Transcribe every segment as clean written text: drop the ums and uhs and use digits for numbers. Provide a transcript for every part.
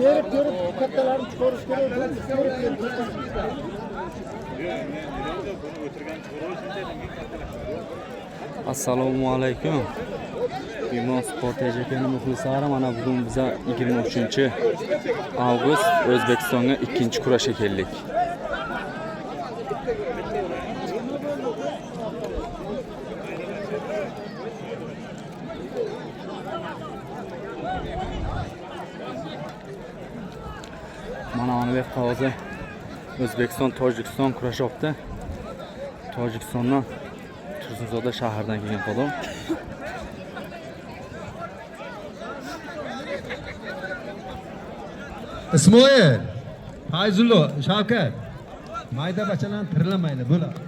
Verip kattalarni chiqarish kerak. Assalomu alaykum. Bimon Sport TJK'ning muxlislari, mana bugun biz 23-avgust O'zbekistonga ikkinchi kurashga keldik. Mana Anibek Qozi O'zbekiston Tojikiston kurashyapti. Tojikistondan Tursunzoda shahridan kelgan qo'lim. Ismoil, Fayzullo, Shavkat. Mayda bachalarni tirilamaydi, bo'ladi.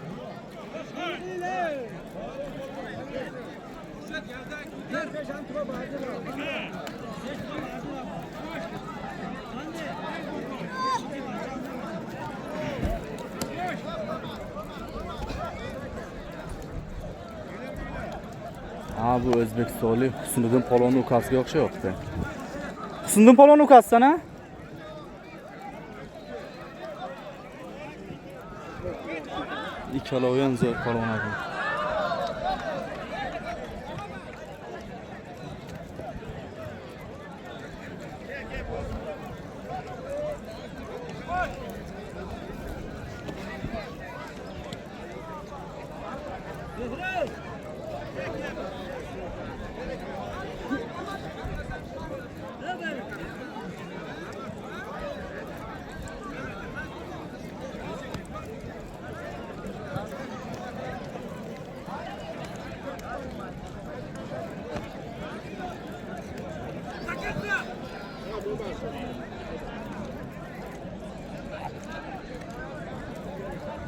Bu O'zbekistonlik Husniddin Polvonning ukasiga o'xshayapti. Husniddin Polvon ukasisan-a? Ikkalovi ham zo'r polvon aka.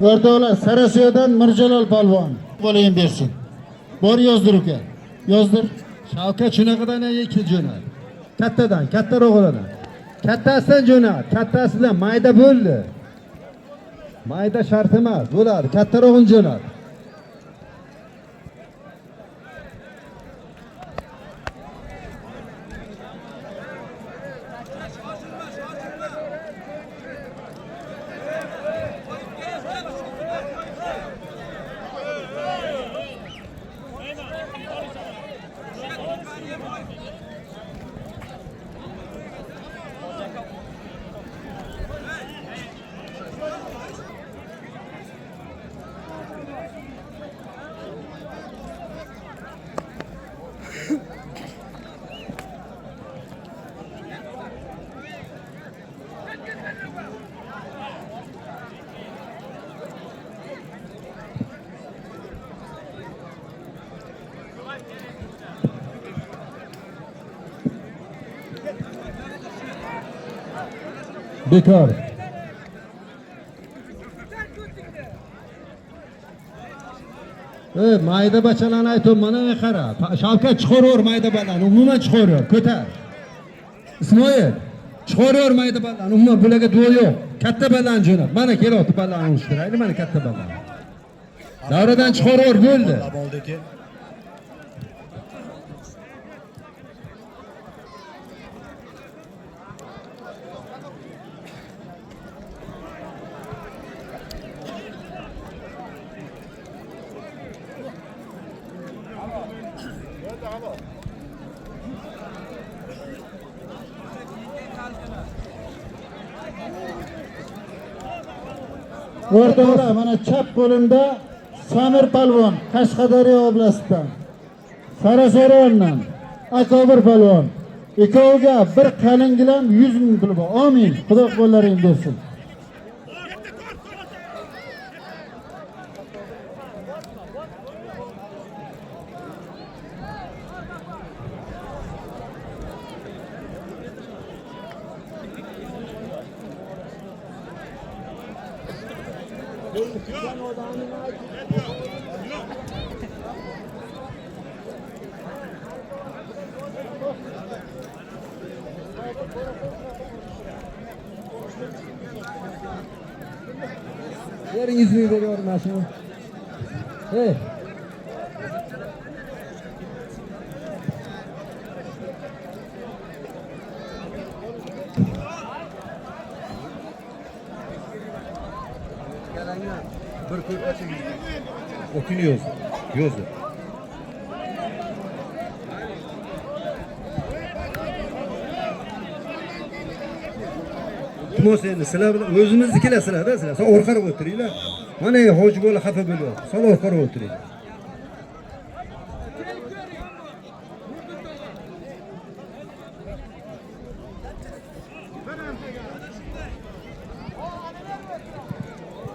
O'rtoqlar, Sarasiyodan Mirjalol polvon bo'layim bersin. Bor yozdir uka. Yozdir. Shavkat shunaqadan ikki jo'nat. Kattadan, kattarog'idan. Kattasidan jo'nat, kattasidan mayda bo'ldi. Mayda shart emas, bo'ladi. Kattarog'ini jo'nat. Bekor. Mayda bachalarni aytib, mana qara. Shavkat chiqaraver mayda balarni, umuman chiqaraver, ko'tar. Ismoil, chiqaraver mayda balarni, umuman bularga duo yo'q. Katta balarni jo'nat. Mana kelyapti balarni ushtirayli, mana katta balarni. Davradan chiqaraver, bo'ldi. O'rtoqlar, mana chap qo'limda Samir polvon Qashqadaryo oblastidan, Sarasaraydan Akobir polvon. Ikkoviga bir qalin gilam 100 ming pul bor. Amin. Xudo qo'llaringizni bersin. Bering 100 ming veriyorum ben şunu. Hey. Bir ko'rpa çek. Okunu yoz. Yoz. Timos endi sizlar bilan o'zimiznikilar sizlarda sizlar. Sen orqaroq o'tiringlar. Mana hoji bola xafa bo'lyapti. Sen orqaroq o'tiring.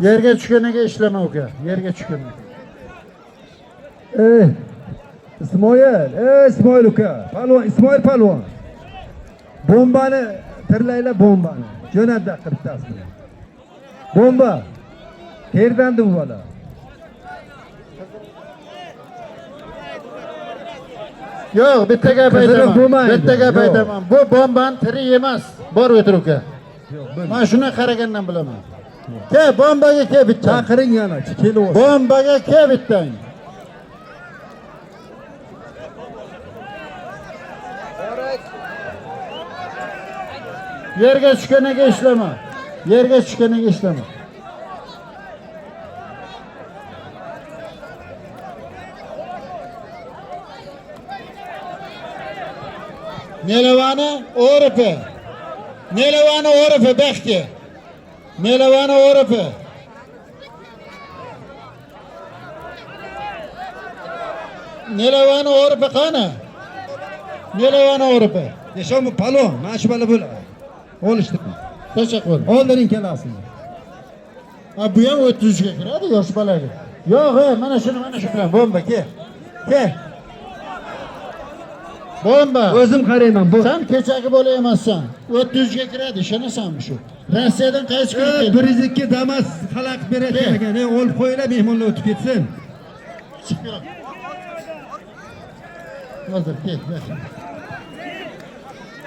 Yerga tushganiga ishlama uka. Yerga tushganiga. İsmoil uka. Palvon, İsmoil palvon. Bombani tirlaylar bombani. Jo'natdi bittasini. Bomba. Qayerdan bu bola? Yo'q, bitta gap Qiziqib aytaman. bo'lmaydi. Bitta gap Yo'q. aytaman. Bu bomban tirik emas. Bor o'tir uka. Yo'q, bo'lmaydi. Men shuni qaragandan bilaman. Ke bombaga ke bitta. Chaqiring yana, kelib olsin. Bombaga ke bittang. Yerga tushganiga ishlama. Yerga tushganiga ishlama. Nelevani o'ripi. Nelevani o'ripi bekki. Nelevani o'ripi. Nelevani o'ripi qani? Nelevani o'ripi. Yasham palvon, mana shu bola bo'ladi. Olishdi. Tashakkur. Oldiring kelasini. Ha bu ham 30 ga kiradi yosh bolaga. Yo'q, mana shuni bilan bomba ke. Ke. Bomba. O'zim qarayman. Bu Sen kechagi bola emassan. 30 ga kiradi, ishonasanmi shu? Rossiyadan qaysi kun keldi? 102 Damas xalaq berayotgan ekan. Olib qo'yinglar, mehmonlar o'tib ketsin. Chiqyo. Hozir ket.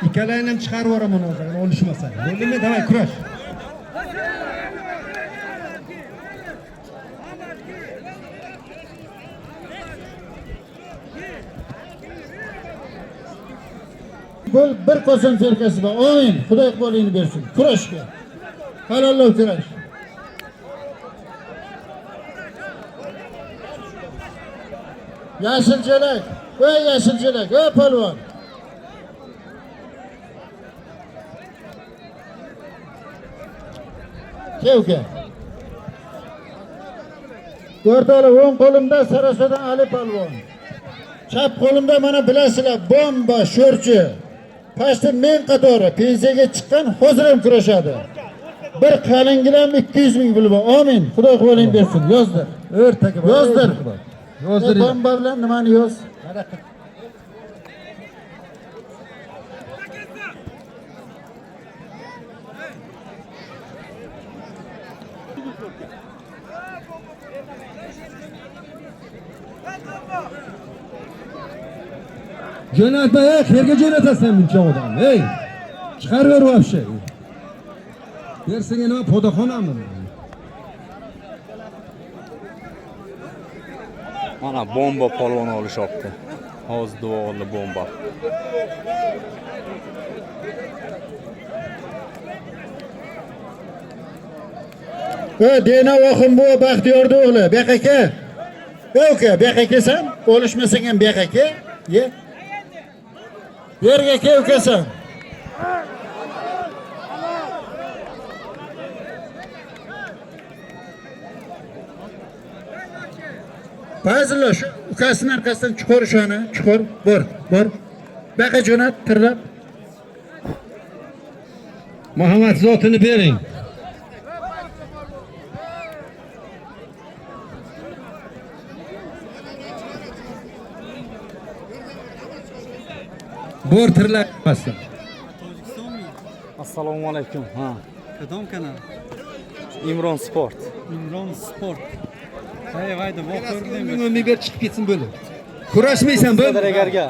Ikkalayni ham chiqarib yuboraman hozir, olishmasa. Bo'ldimi? Davay, kurash. Bu bir koson serkasi bor. Amin. Xudo iqbolingni bersin. Kurashga. Halollov kurash. Yashilchalak. Voy yashilchalak. Voy polvon. Kevka. O'rtoqlar, o'ng qo'limda Sarasodan Ali polvon. Chap qo'limda mana bilasizlar, bomba, sho'rchi. Pastda men qatori pensiyaga chiqqan hozir ham kurashadi. Bir qalinggilam 200 ming puli bor. Amin. Xudo qo'ling bersin. Yozdir. O'rtaga bor. Yozdir. Yozdir. Bomba bilan nimani yoz? Jo'natma, qayerga jo'natasan buncha odam? Ey! Chiqarib ber vobshe. Bersang nima podaxonami? Mana bomba polvon olishopti. Hozir duo'li bomba. Dena oxim bu Baxtiyorni o'g'li. Baqaka. Uka, baqakasan? Olishmasang ham baqaka. Ye. Yerga ke ukasan. Fazillo shu ukasining orqasidan chuqur shoni, chuqur, bor. Baqa jo'nat, tirlab. Muhammad zotini bering. Bor tirlabmasdan. Assalomu alaykum. Ha. Kadom kanal. Imron Sport. Imron Sport. Haydi, bok ko'rdingmi? Ming ber chiqib ketsin bo'lib. Kurashmaysan bo'lib. Sadagarga.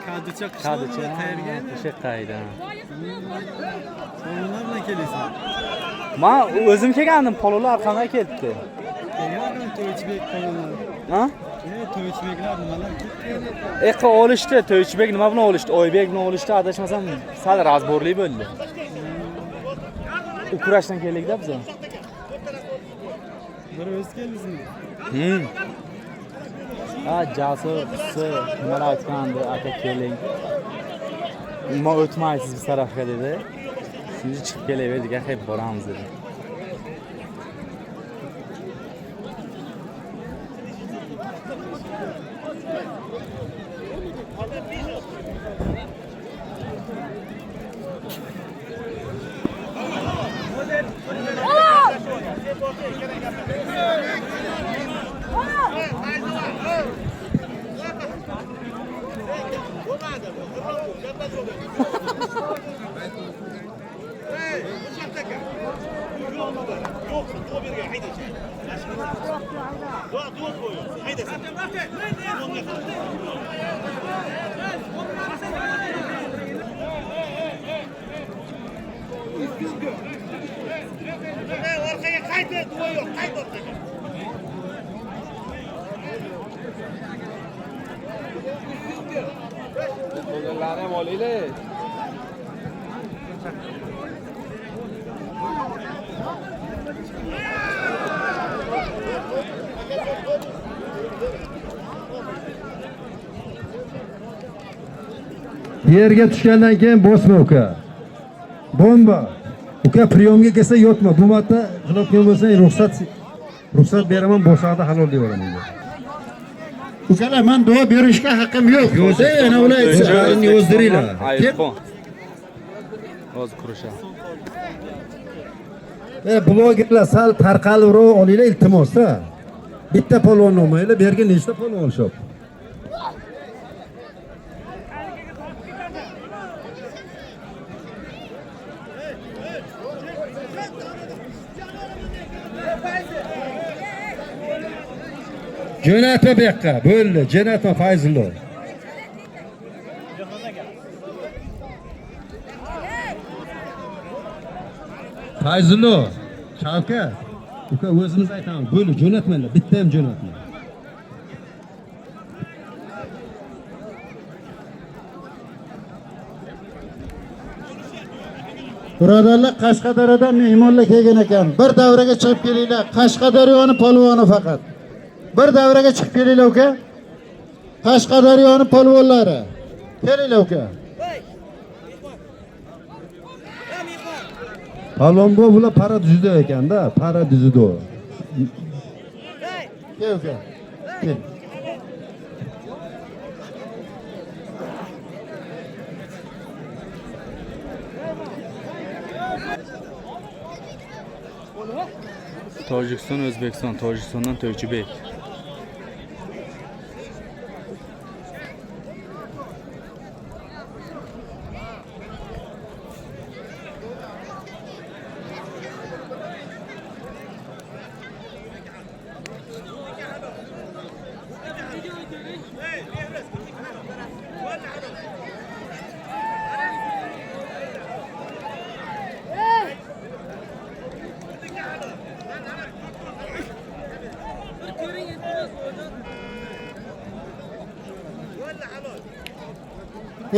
Kadıça Kadıcha. qishloqqa tayyorgan. O'sha qayda. So'nglar bilan kelaysan. Men o'zim kelgandim, polvonlar arqamdan kelibdi. Tayyorgan To'ychibek qo'yganlar. Ha? To'ychibeklar nimalar ketdi? Eqqa olishdi, To'ychibek nima bilan olishdi? Oybek bilan olishdi, adashmasam sal razborlik bo'ldi. U kurashdan keldik-da biz. Bir o'z keldingizmi? Ha, Jasur qisi nimalar aytgandi, aka keling. Nima o'tmaysiz biz tarafga dedi. Shuni chiqib kelaverdik, hep boramiz dedi. Yerga tushgandan keyin bosma uka. Bomba. Uka priyomga kelsa yotma. Bu marta qiladigan bo'lsang ruxsat beraman, boshaqda halol deb olaman. Ukalar, men duo berishga haqqim yo'q. Yo'qsa yana ular aytsa, yozdiringlar. iPhone. Hozir kurasha. Blogerlar sal tarqalibroq olinglar iltimosda. Bitta polvon olmaylar, bu yerga nechta polvon olishib. Jo'natma bu yoqqa, bo'ldi. Jo'natma Fayzullo. Fayzullo, Shavkat, uka o'zimiz aytamiz, bo'ldi, jo'natmanglar, bitta ham jo'natma. Birodarlar, Qashqadaryodan mehmonlar kelgan ekan. Bir davraga chiqib kelinglar. Qashqadaryoni polvoni faqat. Bir davraga chiqib kelinglar uka. Qashqadaryoni polvonlari. Kelinglar uka. Palvon bu bular para düzüdo ekanda, para düzüdo. Kel uka. Kel. Tojikiston, O'zbekiston, Tojikistondan To'ychibek.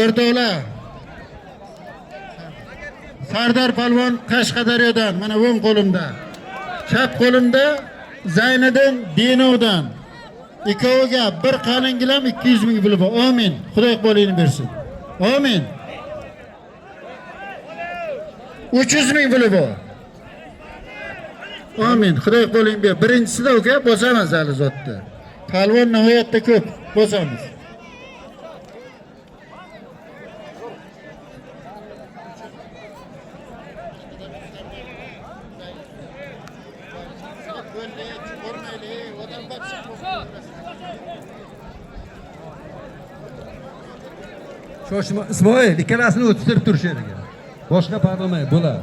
O'rtoqlar, Sardar polvon Qashqadaryodan, mana o'ng qo'limda. Chap qo'limda Zayniddin Dinovdan. Ikkoviga bir qalin gilam 200 ming puli bor. Amin. Xudo iqbolingni bersin. Amin. 300 ming puli bor. Amin. Xudo iqbolingni ber. Birinchisida uka bosamiz hali zotda. Polvon nihoyatda ko'p. Bosamiz. Shoshma Ismoil, ikkalasini o'ttirib turish edi. Boshqa parlamay bo'lar.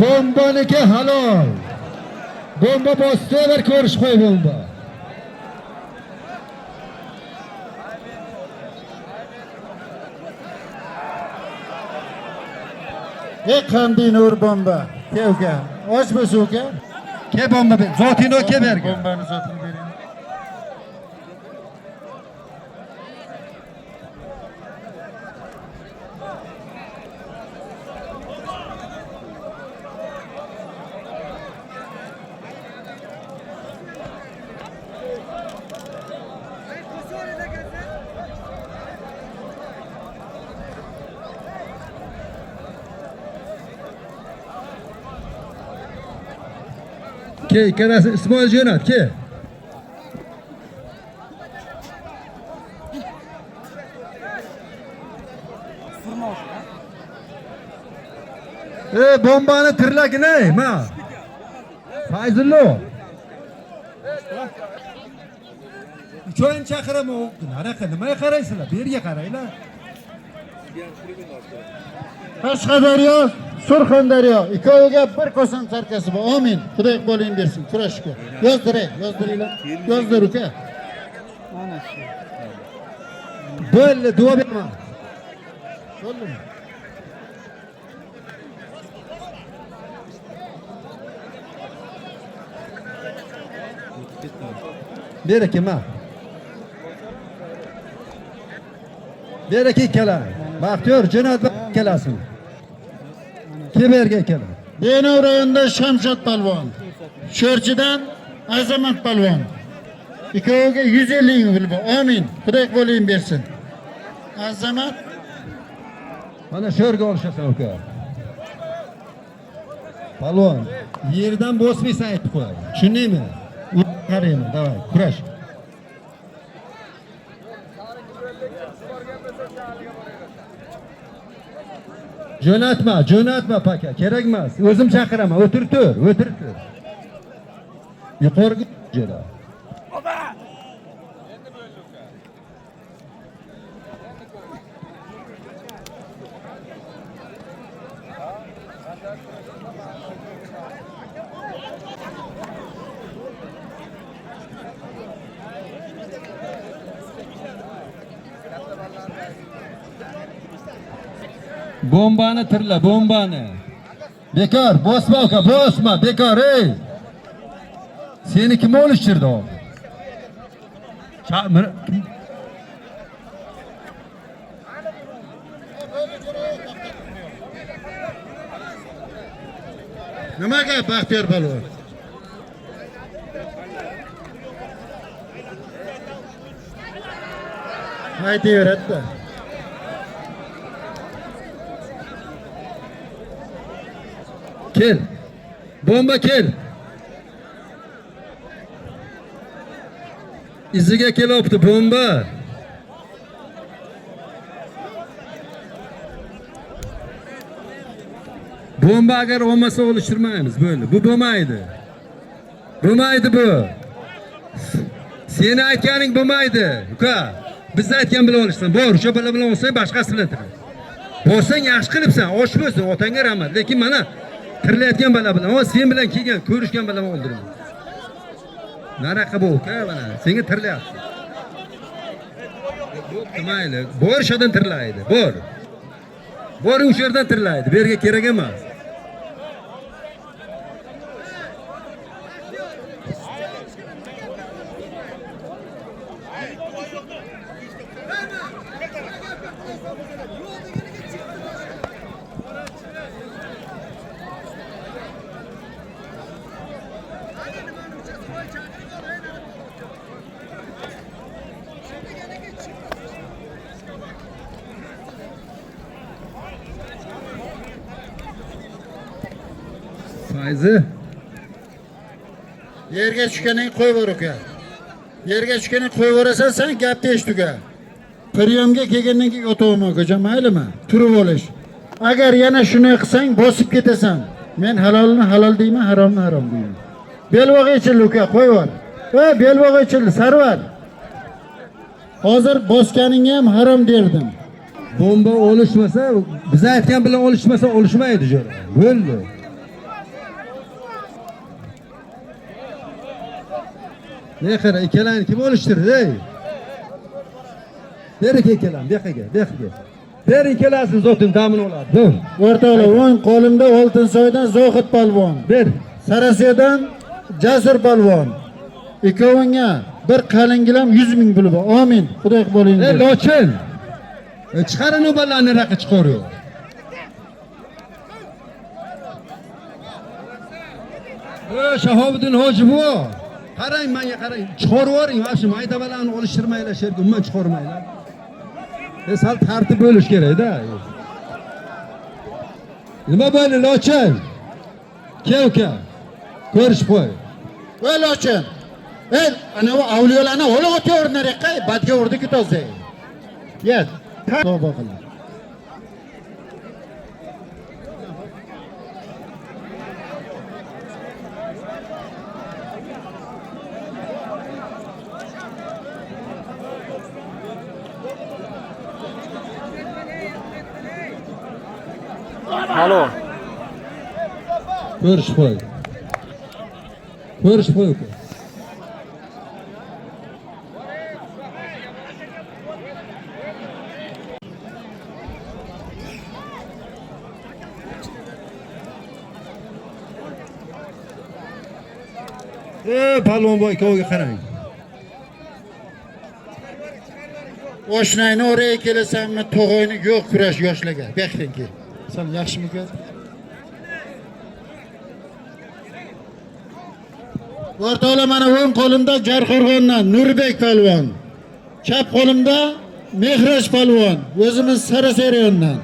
Bombaniki halol. Bomba bosdi, bir ko'rish qo'y bomba. qanday nur bomba. Ke uka. Och bo'lsa uka. Ke bomba ber. Zotino ke bergan. Bombani sotib bering. Ke ikkalasi Ismoil jo'nat, ke. Bombani tirlagin ey, ma. Fayzullo. Uchoyin chaqiraman, qanaqa nimaga qaraysizlar? Bu yerga qaranglar. Qashqadaryo, Surxondaryo ikkoviga bir ko'san sarkasi bor. Amin. Xudo qo'ling bersin kurashga. Yozdiringlar. Yozdir uka. Mana shu. Bo'ldi, duo beraman. Bo'ldimi? Beraki ma. Beraki ikkala. Baxtiyor jo'nat ikkalasini. Kim bergan ikkala? Denov rayonida Shamshod palvon. Sho'rchidan Azamat palvon. Ikkoviga 150 pul bor. Amin. Xudo qo'ling bersin. Azamat Mana sho'rga olishasan uka. Palvon, yerdan bosmaysan aytib qo'y. Tushundingmi? Qarayman, davay, kurash. Jo'natma paka, kerak emas. O'zim chaqiraman, o'tirib tur. Yuqoriga jo'ra. Bombani tirla, bombani. Bekor, bosma uka, bosma, bekor ey. Seni kim olishtirdi o? nimaga Baxtiyor palvon? Aytaveradi-da. Kel. Bomba kel. Iziga kelyapti bomba. Bomba agar olmasa olishtirmaymiz böyle. Bu bo'lmaydi. Bo'lmaydi bu. Seni aytganing bo'lmaydi. Uka, biz aytgan bilan olishsan. Bor, o'sha bilan olsang boshqasi bilan tir. Bo'lsang yaxshi qilibsan, osh bo'lsin, otangga rahmat. Lekin mana tirilayotgan bala bilan, o sen bilan kelgan, ko'rishgan bilan o'ldirdim. Naraqa bu uka, mana senga tirilayapti. Mayli, bor shadan tirilaydi, bor. Bor o'sha yerdan tirilaydi, bu yerga kerak emas. Fayzi. Yerga tushganing qo'yver uka. Yerga tushganing qo'yverasan, sen gapni eshit uka. Priyomga kelgandan keyin o'taman akajon, maylimi? Turib olish. Agar yana shuni qilsang, bosib ketasan. Men halolni halol deyman, haromni harom deyman. Belbog' yechildi uka, qo'yver. Belbog' yechildi, Sarvar. Hozir bosganingga ham harom derdim. Bomba olishmasa, biz aytgan bilan olishmasa olishmaydi jo'ra. Bo'ldi. Ne qara, ikkalani kim olishtirdi, ey? Ber ikkalan, beqiga. Ber ikkalasini zotin damin oladi. Dur. O'rtoqlar, o'ng qo'limda Oltinsoydan Zohid polvon. Ber. Sarasiyadan Jasur polvon. Ikkovingga bir qalingilam 100 ming puli bor. Amin. Xudo qo'ling. Ey lochin. Chiqarin u ballarni raqi chiqarıyor. Shahobiddin hoji bu. Qarang, menga qarang. Chiqarib yuboring, mana mayda balani olishtirmaylar, sherga umuman chiqarmaylar. Sal tartib bo'lish kerak-da. Nima bo'ldi, lochin? Kel uka. Ko'rishib qo'y. Voy lochin. Ana bu avliyolarni o'lib o'tayverdilar, badga urdi-ku to'zay. Yet. Tavba qil. Alo. Ko'rishib qo'y. Ko'rishib qo'y uka. Palvon boy ikkoviga qarang. Oshnayni o'raya kelasanmi, tog'oyni yo'q kurash yoshlarga. Bekdan kel. Sen yaxshimi ko'r? O'rtoqlar, mana o'ng qo'limda Jarqo'rg'ondan Nurbek polvon. Chap qo'limda Mehroj polvon, o'zimiz Sarasariyondan.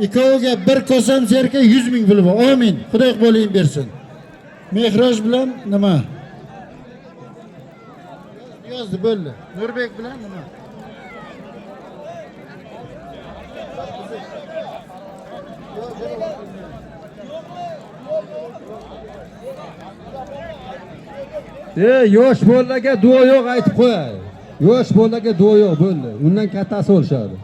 Ikkoviga bir kosam serka 100 ming puli bor. Amin. Xudo qo'ling bersin. Mehroj bilan nima? Yozdi bo'ldi. Nurbek bilan nima? Yosh bolalarga duo yo'q aytib qo'yay. Yosh bolalarga duo yo'q bo'ldi. Undan kattasi olishadi.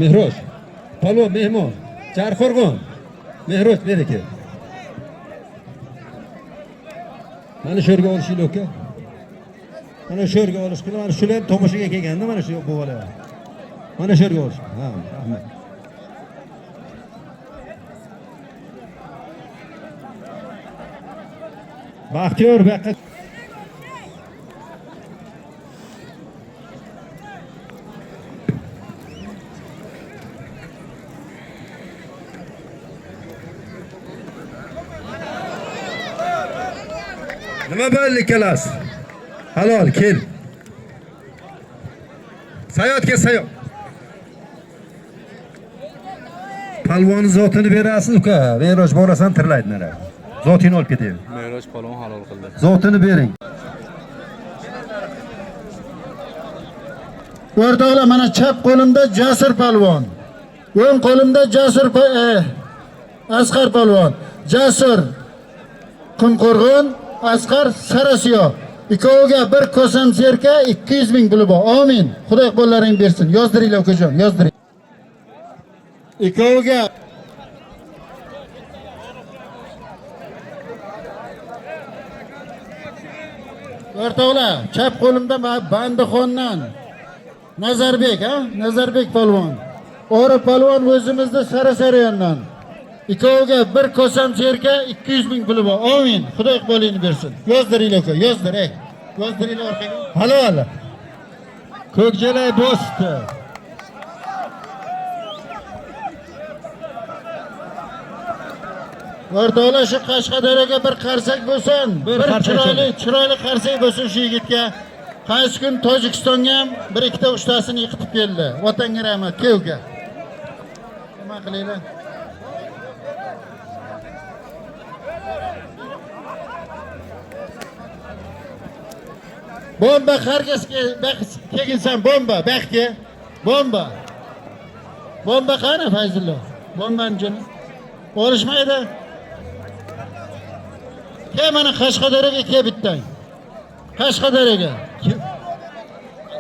Mehroj. Palvon mehmon. Jarqo'rg'on. Mehroj beraka. Mana shu yerga olishinglar uka. Mana shu yerga olish qilib, mana shular tomoshaga kelganda mana shu bo'g'alar. Mana shu yerga olish. Ha, rahmat. Baxtiyor bu yoqqa nima bo'ldi ikkalas? Halol, kel. Sayotga sayot. Palvonni zotini berasiz uka. Mehroj borasan tirlaydi nara. Zotini olib ketay. Mehroj palvon halol qildi. Zotini bering. O'rtoqlar, mana chap qo'limda Jasur polvon. O'ng qo'limda Jasur Asqar polvon. Jasur Qumqo'rg'on, Asqar Sarasiyo. Ikkoviga bir kosam serka 200 ming puli bor. Amin. Xudo qo'llaring bersin. Yozdiringlar ukajon, yozdiring. Ikkoviga o'rtoqlar, chap qo'limda Bandixondan Nazarbek, ha? Nazarbek polvon. O'ri polvon o'zimizda Sarasaryandan. Ikkoviga bir kosam cherka 200 ming puli bor. Amin. Xudo iqbolingni bersin. Yozdiringlar aka, yozdir, ey. Yozdiringlar orqaga. Halol. Ko'kjalay bosdi. O'rtoqlar shu Qashqadaryoga bir qarsak bo'lsin, bir qarsak chiroyli qarsak bo'lsin shu yigitga. Qaysi kun Tojikistonga ham bir ikkita uchtasini yiqitib keldi. Vatanga rahmat, kuyovga. Nima qilinglar? Bomba qargasga kelginsan, bomba, baxtga. Bomba. Bomba qani Fayzullo? Bombani jini. Olishmaydi. Ke mana Qashqadaryoga ke bittang. Qashqadaryoga.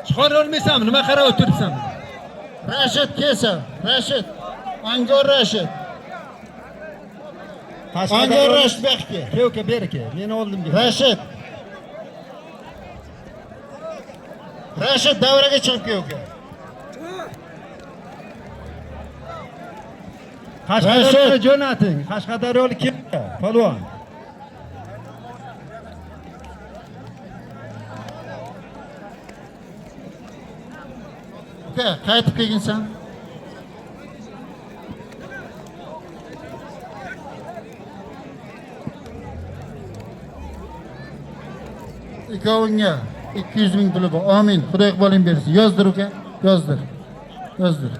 Chiqara olmaysan, nima qarab o'tiribsan? Rashid kelsa, Rashid. Angor Rashid. Angor Rashid baxtga. Kuyovga ber aka, meni oldim ber. Rashid. Rashid davraga chiqib kuyovga. Qashqadaryoga jo'nating. Qashqadaryolik kim? Polvon. Uka, qaytib kelginsan. Ikkovingga 200 ming puli bor. Amin. Xudo iqbolingni bersin. Yozdir uka, yozdir. Yozdir.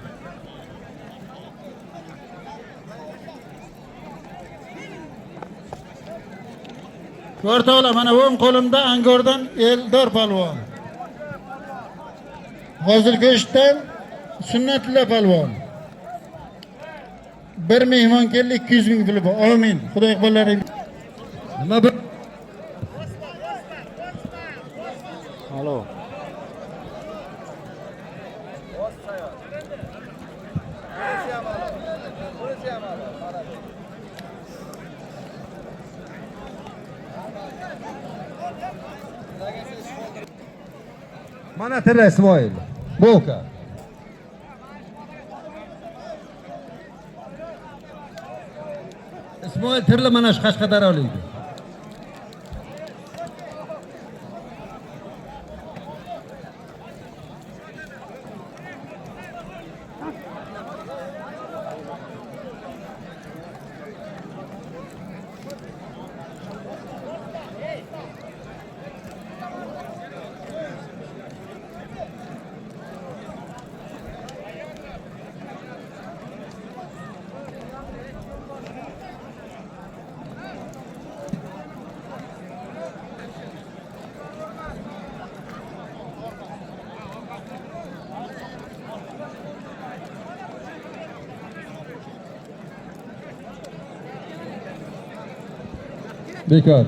O'rtoqlar, mana o'ng qo'limda Angordan Eldor polvon. Hozirgo'shtdan Sunnatilla polvon. Bir mehmon keldi, 200 ming puli bor. Amin. Xudo iqbollaring. Nima bu? Alo. Mana tilla Ismoil. Boka. Ismoil tilla mana shu Qashqadaryolik. Bekor.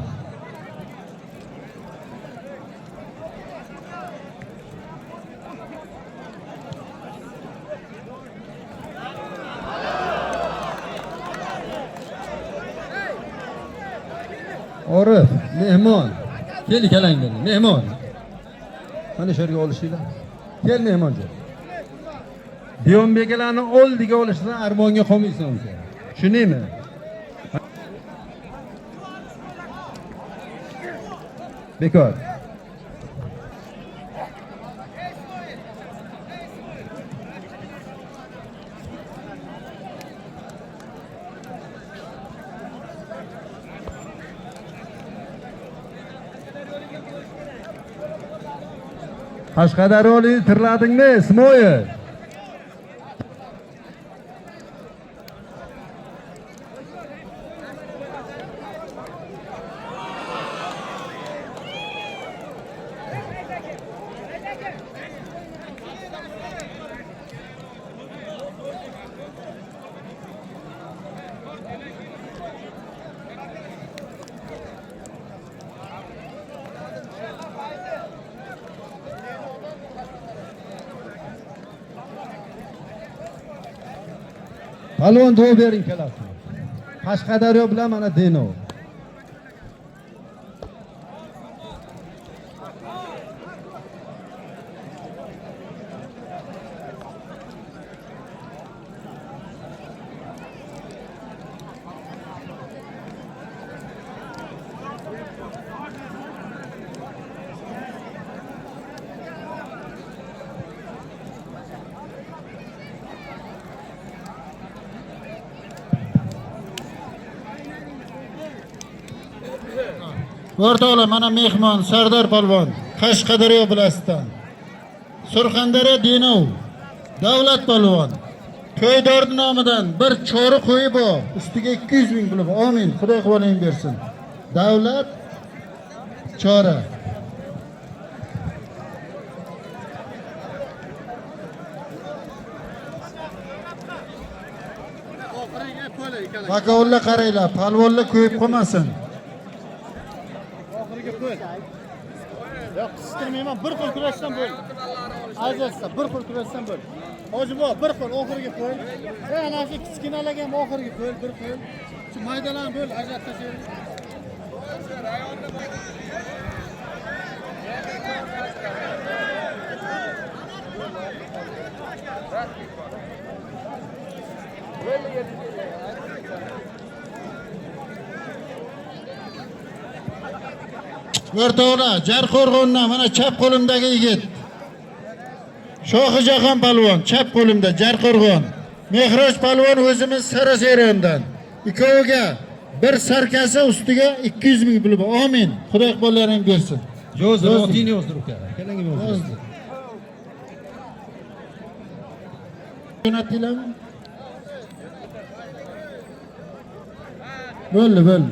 Orif, mehmon. Kel kalang beni, mehmon. Mana shu yerga olishinglar. Kel mehmoncha. Diyonbeklarni oldiga olishdan armonga qolmaysan sen. Tushunaymi? Bekor. Qashqadaryolik tirladingmi, Ismoil? Palvon duo bering kelasi. Qashqadaryo bilan mana Deno. O'rtoqlar, mana mehmon Sardor polvon Qashqadaryo viloyatidan. Surxondaryo Dinov Davlat polvon to'ydorni nomidan bir chori qo'yib bor. Ustiga 200 ming pul. Amin. Xudo qo'ling bersin. Davlat chora. Bakovullar qaranglar, palvonlar ko'yib qolmasin. Yo'q, qistirmayman, bir qo'l kurashdan bo'l. Ajratsa, bir qo'l kurashdan bo'l. Hojibo, bir qo'l oxiriga qo'y. Ana shu kichkinalarga ham oxiriga qo'y, bir qo'l. Shu maydalarni bo'l, ajratsa shu. O'rtoqlar, Jarqo'rg'ondan mana chap qo'limdagi yigit. Shohijahon polvon chap qo'limda Jarqo'rg'on. Mehroj polvon o'zimiz Saraserondan. Ikkoviga bir sarkasi ustiga 200 ming pul bor. Amin. Xudo qo'llaring bersin. Yozdir, otini yozdir uka. Keling yozdir. Jo'natilami? Bo'ldi.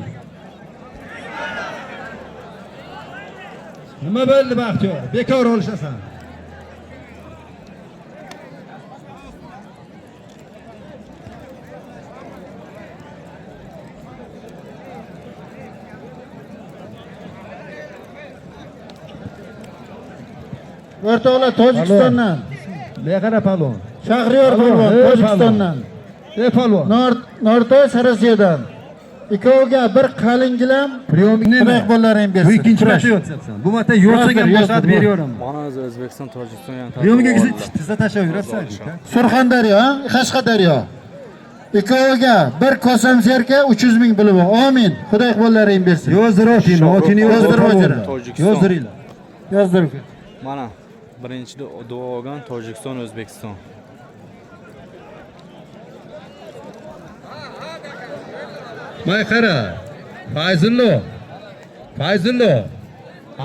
Nima bo'ldi Baxtiyor? Bekor olishasan. O'rtoqlar, Tojikistondan. Beqara palvon. Shahriyor polvon Tojikistondan. Palvon. Nortoy Sarasedan. Ikkoviga bir qalin gilam Priyomni qo'llaring bu bersin. ikkinchi marta yo'tsan. Bu marta yo'tsagan boshlatib beraveram. Mana o'zi O'zbekiston, Tojikiston ham Priyomga tizza tashlab yuribsan. Surxondaryo, Qashqadaryo. Ikkoviga bir kosam serka 300 ming puli bor. Amin. Xudo qo'llaring bersin. Yozdir otini yozdir. Tojikiston. Yozdiringlar. Yozdir. Mana birinchi duo olgan Tojikiston, O'zbekiston. May qara. Fayzullo.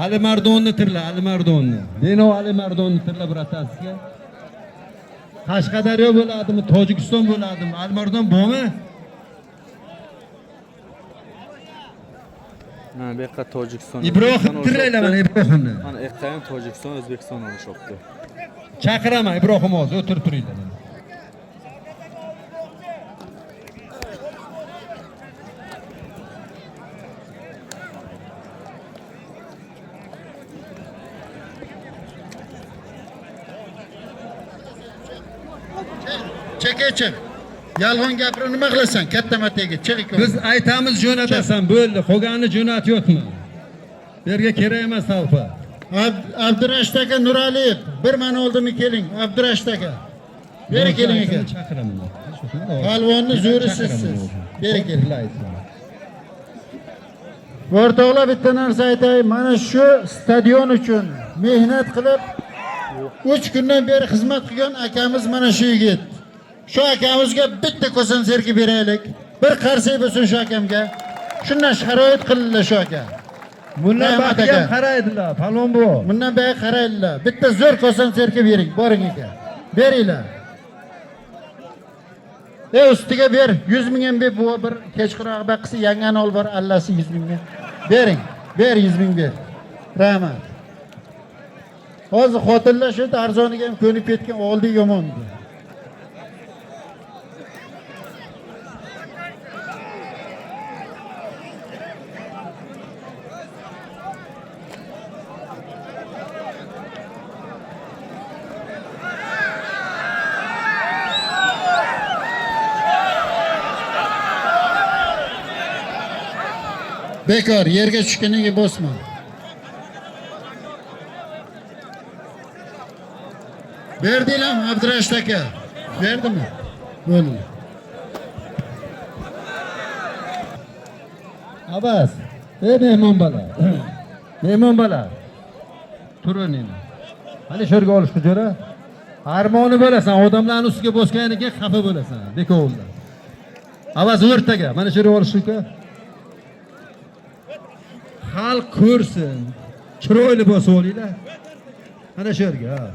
Ali Mardonni tirla, Ali Mardonni. Denov Ali Mardonni tirla bratasiga. Qashqadaryo bo'ladimi, Tojikiston bo'ladimi? Ali Mardon bormi? Mana bu yerda Tojikiston. Ibrohim tirlaylar mana Ibrohimni. Mana ertaga Tojikiston, O'zbekiston olishibdi. Chaqiraman Ibrohim hozir o'tirib turinglar. Chekechim. Yolg'on gapirib nima qilasan? Katta mataga chiq. Biz aytamiz jo'natasan, bo'ldi. Qolganini jo'natyapmi? Bu yerga kerak emas talpa. Abdurashid aka Nuraliyev, bir mana oldimi keling, Abdurashid aka. Beri keling aka. Chaqiraman. Palvonni zo'risiz siz. Beri keling. O'rtoqlar, bitta narsa aytay, mana shu stadion uchun mehnat qilib 3 kundan beri xizmat qilgan akamiz mana shu yigit. Shu akamizga bitta ko'san serki beraylik. Bir qarsak bo'lsin shu akamga. Shundan sharoit qilinglar shu aka. Bundan baxtiga qaraydilar, palvon bu. Bundan beri qaraydilar. Bitta zo'r ko'san serki bering, boring aka. Beringlar. Ustiga ber, 100 ming ham bu bir kechqurun baqisi yangani ol bor, allasi 100 mingga. Bering. Ber 100 ming ber. Rahmat. Hozir xotinlar shu arzoniga ham ko'nib ketgan, oldi yomon. Bekor, yerga tushganiga bosma. Berdilarmi Abdurashid aka? Berdimi? Bo'ldi. Abbas, mehmon bola. Turuning. Hali shu yerga olishga jo'ra. Armoni bo'lasan, odamlarning ustiga bosganiga xafa bo'lasan, bekovlar. Abbas o'rtaga, mana shu yerga olishga. xalq ko'rsin. Chiroyli bo'lsa olinglar. Ana shu yerga. Ha.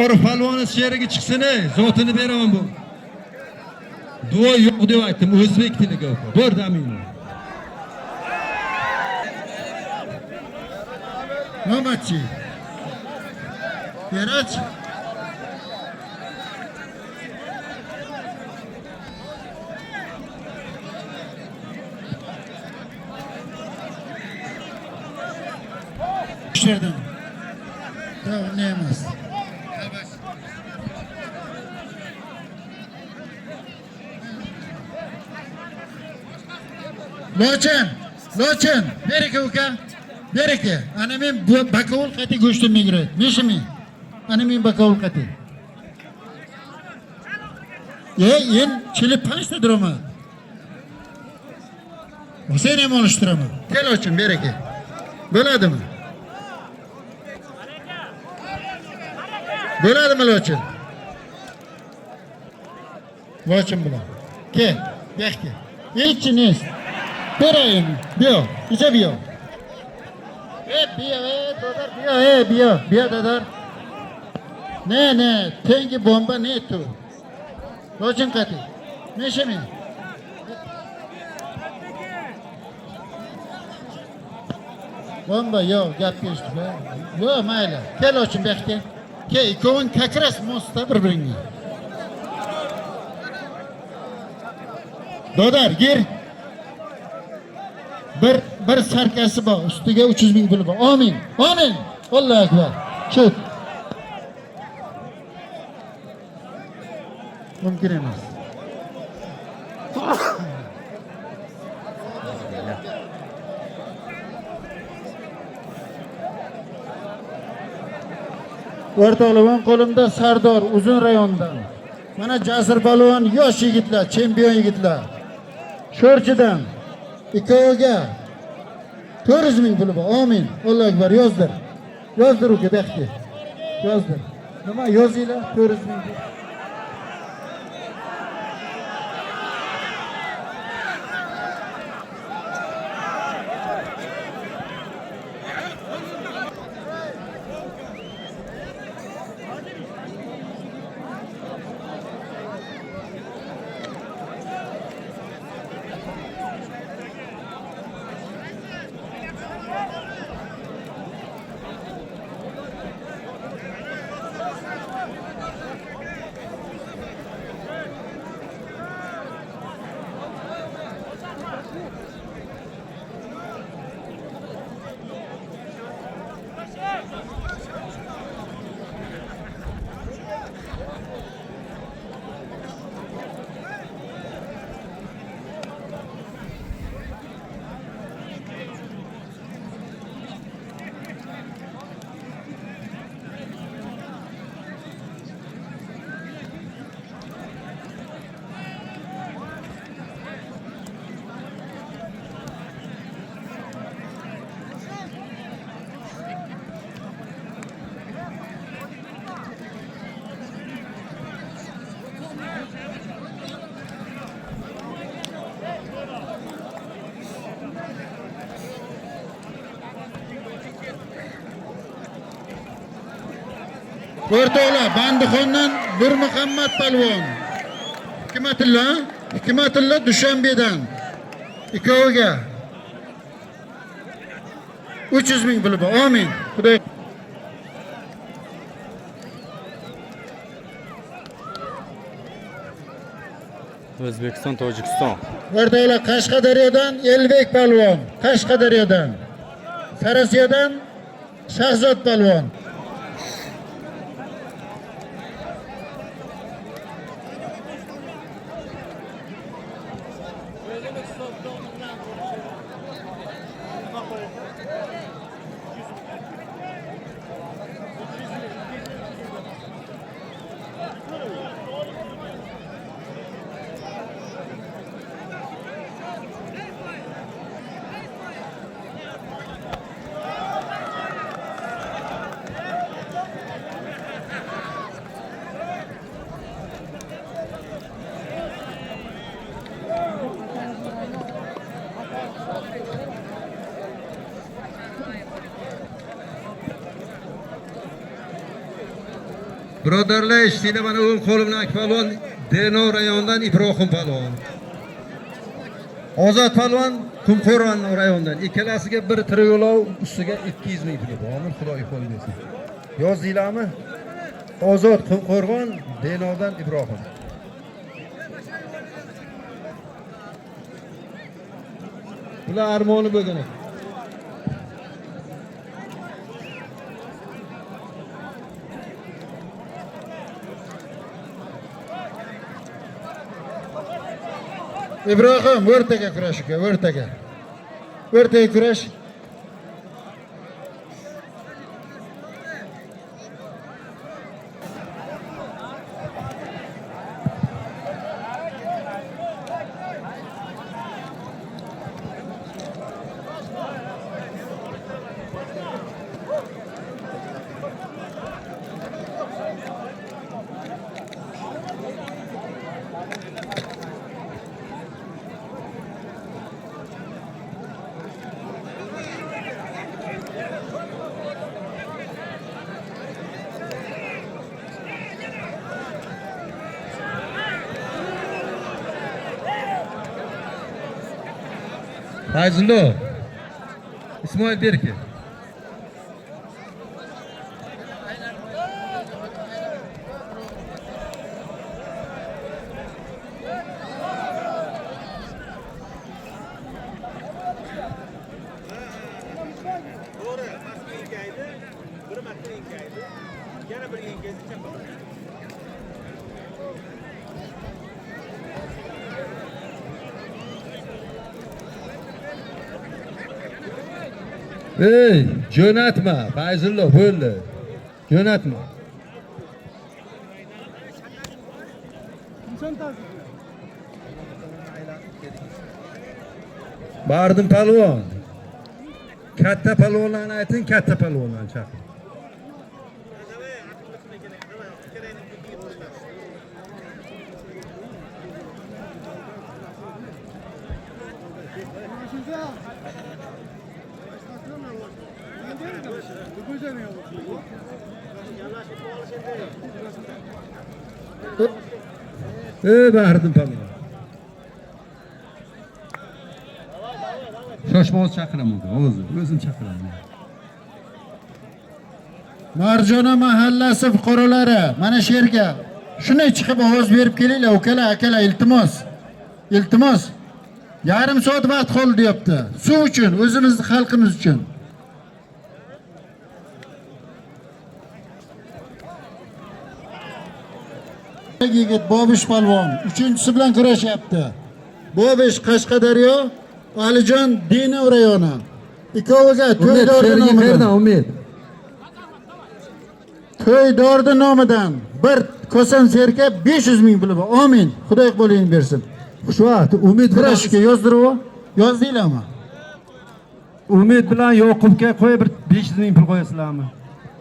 Orif palvoni sheriga chiqsin, zotini beraman bu. Duo yo'q deb aytdim, o'zbek tiliga o'qi. Bo'rdamingni. Navbatchi. Berach. Tushirdim. Tamam, ne emas. Lochin, beriki uka, beriki. Ana men bakovul qati go'shtim migrat. Neshimi? Ana men bakovul qati. En chilib panchta durama. Sen ham olishtiraman. Kel Lochin, beriki. Bo'ladimi? Bo'ladimi Lochin? Lochin bilan. Kel, bekki. Hichiniz. Berayım, biyo, icha biyo. Biyo, dadar, biyo, dadar. Ne, tengi bomba ne tu? Lochin qati. Neshimi? Bomba yo'q, gap eshitma. Yo'q, mayli. Kel Lochin bekka. Kel, ikkoving kakras mosta bir-biringga. Dadar, gir. Bir sarkasi bor, ustiga 300 ming puli bor. Amin. Allohu akbar. Chut. Mumkin emas. O'rtoqlar, qo'limda Sardor uzun rayondan. Mana Jasur palvon yosh yigitlar, chempion yigitlar. Sho'rchidan ikkoviga 400 ming puli bor. Amin. Allohu akbar. Yozdir uka bekki. Yozdir. Nima yozinglar? 400 ming. O'rtoqlar, Bandixondan Nur Muhammad palvon. Hikmatilla Dushanbedan. Ikkoviga 300 ming puli bor. Amin. Xudo O'zbekiston, Tojikiston. O'rtoqlar, Qashqadaryodan Elbek palvon, Qashqadaryodan. Sarasiyadan Shahzod palvon. Birodarlar, eshitinglar, mana o'ng qo'limdan palvon Deno rayonidan Ibrohim palvon. Ozod palvon Qumqo'rg'on rayonidan. Ikkalasiga bir triyo'lov ustiga 200 ming pul bor. Xudoy qo'l bersin. Yozdinglarmi? Ozod Qumqo'rg'on Denodan Ibrohim. Bular armoni bo'lgan ekan. İbrahim o'rtaga kurash uka, o'rtaga. O'rtaga kurash. Fayzullo. İsmail Berki. Ey, jo'natma, Fayzullo, bo'ldi. Jo'natma. Bardim palvon. Katta palvonlarni ayting, katta palvonlarni chaqiring. Bardim palvon. Shoshmoz chaqiraman, o'zim chaqiraman. Marjona mahallasi fuqarolari mana shu yerga shunday chiqib ovoz berib kelinglar, ukalar, akalar, iltimos. Iltimos. Yarim soat vaqt qoldi deyapti. Suv uchun, o'zimizni xalqimiz uchun. Yigit Bobish palvon uchinchisi bilan kurashyapti. Bobish Qashqadaryo, Alijon Dino rayoni. Ikkoviga to'ydordi nomidan. Umid. To'ydordi nomidan bir kosan serka 500 ming puli bor. Amin. Xudoy qo'lingni bersin. Shu vaqt Umid Kurashga yozdirib, yozdinglarmi? Umid bilan Yoqubga qo'yib bir 500 ming pul qo'yasizlarmi?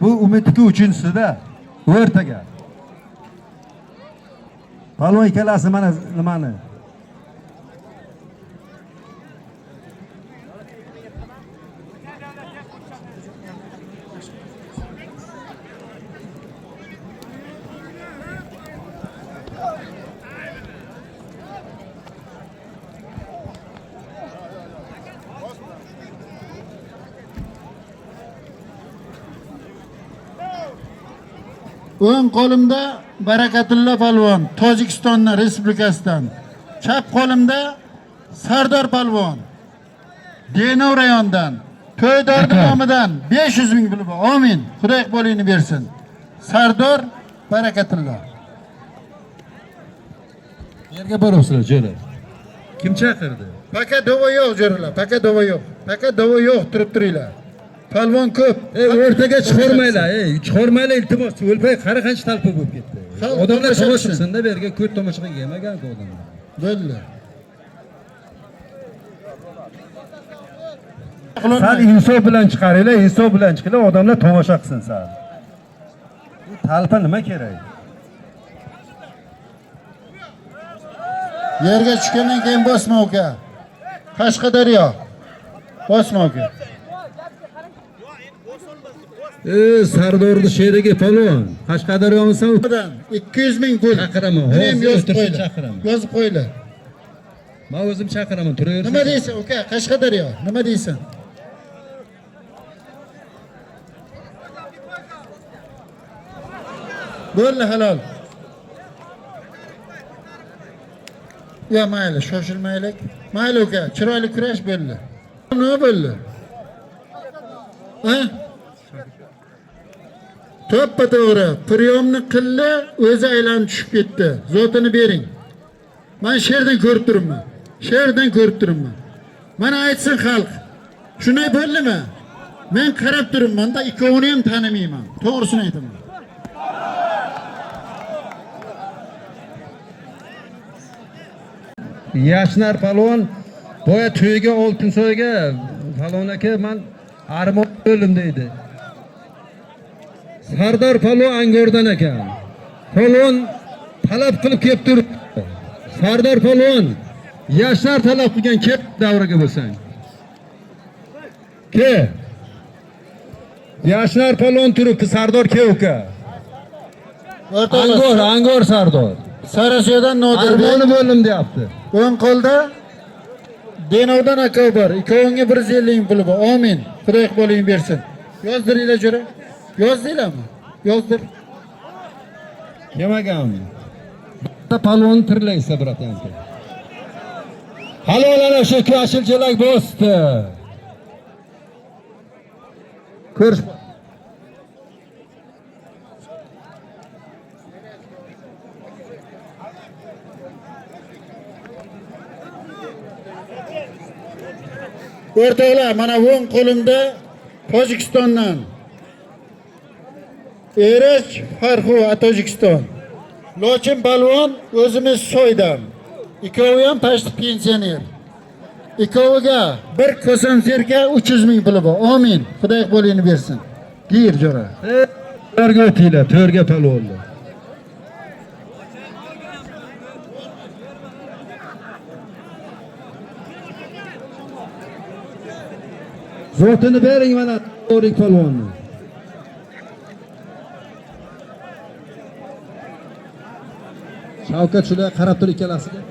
Bu Umidniki uchinchisida o'rtaga. Palvon ikkalasi mana nimani? O'ng qo'limda Barakatulla palvon, Tojikiston Respublikasidan. Chap qo'limda Sardor palvon, Denov rayonidan. To'ydordi nomidan 500 ming puli bor. Amin. Xudoy qo'lingni bersin. Sardor Barakatulla. Yerga borasizlar, jo'ra. Kim chaqirdi? Paka dova yo'q jo'ralar, paka dova yo'q. Paka dova yo'q, turib turinglar. Palvon ko'p. O'rtaga chiqarmaylar, chiqarmaylar, iltimos. O'lpay qara qancha talpa bo'lib ketdi. Odamlar tomosha qilsin-da, bu yerga ko'p tomosha qilmagan-ku odamlar. Bo'ldi. Sal insof bilan chiqaringlar, insof bilan chiqinglar, odamlar tomosha qilsin sal. Bu talpa nima kerak? Yerga tushgandan keyin bosma uka. Qashqadaryo. Bosma uka. Sardorni sherigi polvon. Qashqadaryomisan? Buradan 200 ming pul. Chaqiraman. Ham yozib O'tirsa qo'yinglar. chaqiraman. Yozib qo'yinglar. Men o'zim chaqiraman, turaversin. Nima deysan, uka? Qashqadaryo. Nima deysan? Bo'ldi halol. Ya mayli, shoshilmaylik. Mayli uka, chiroyli kurash bo'ldi. Nima bo'ldi? Ha? To'ppa to'g'ri. Priyomni qildi, o'zi aylanib tushib ketdi. Zotini bering. Men sherdan ko'rib turibman. Sherdan ko'rib turibman. Mana aytsin xalq. Shunday bo'ldimi? Men qarab turibman-da, ikkovini ham tanimayman. To'g'risini aytaman. Yashnar palvon boya to'yiga Oltinsoyga palvon aka men armon o'lim deydi. Sardor palvon Angordan ekan. Palvon talab qilib kelib turibdi. Sardor palvon Yashnar talab qilgan ket davraga bo'lsang. Ke. Yashnar palvon turibdi, Sardor ke uka. Angor Sardor. Sarasiyadan Nodirbek Armoni bo'lim deyapti. o'ng qo'lda Denovdan aka bor. Ikkovingga 150 ming puli bor. Amin. Xudo qo'ling bersin. Yozdiringlar jo'ra. Yozdinglarmi? Yozdir. Yemaganmi? Bitta palvon tirlaysa biratanga. Halol ana shu kashilchilik bosdi. Ko'rish. O'rtoqlar, mana o'ng qo'limda Tojikistondan Erech Farxu Tojikiston. Lochin palvon o'zimiz Soydan. Ikkovi ham pashti pensioner. Ikkoviga bir ko'san serka 300 ming puli bor. Amin. Xudo qo'lingni bersin. Gir jo'ra. To'rga o'tinglar, to'rga palvonlar. Zotini bering mana To'rik palvonni. Shavkat shunday qarab tur ikkalasiga.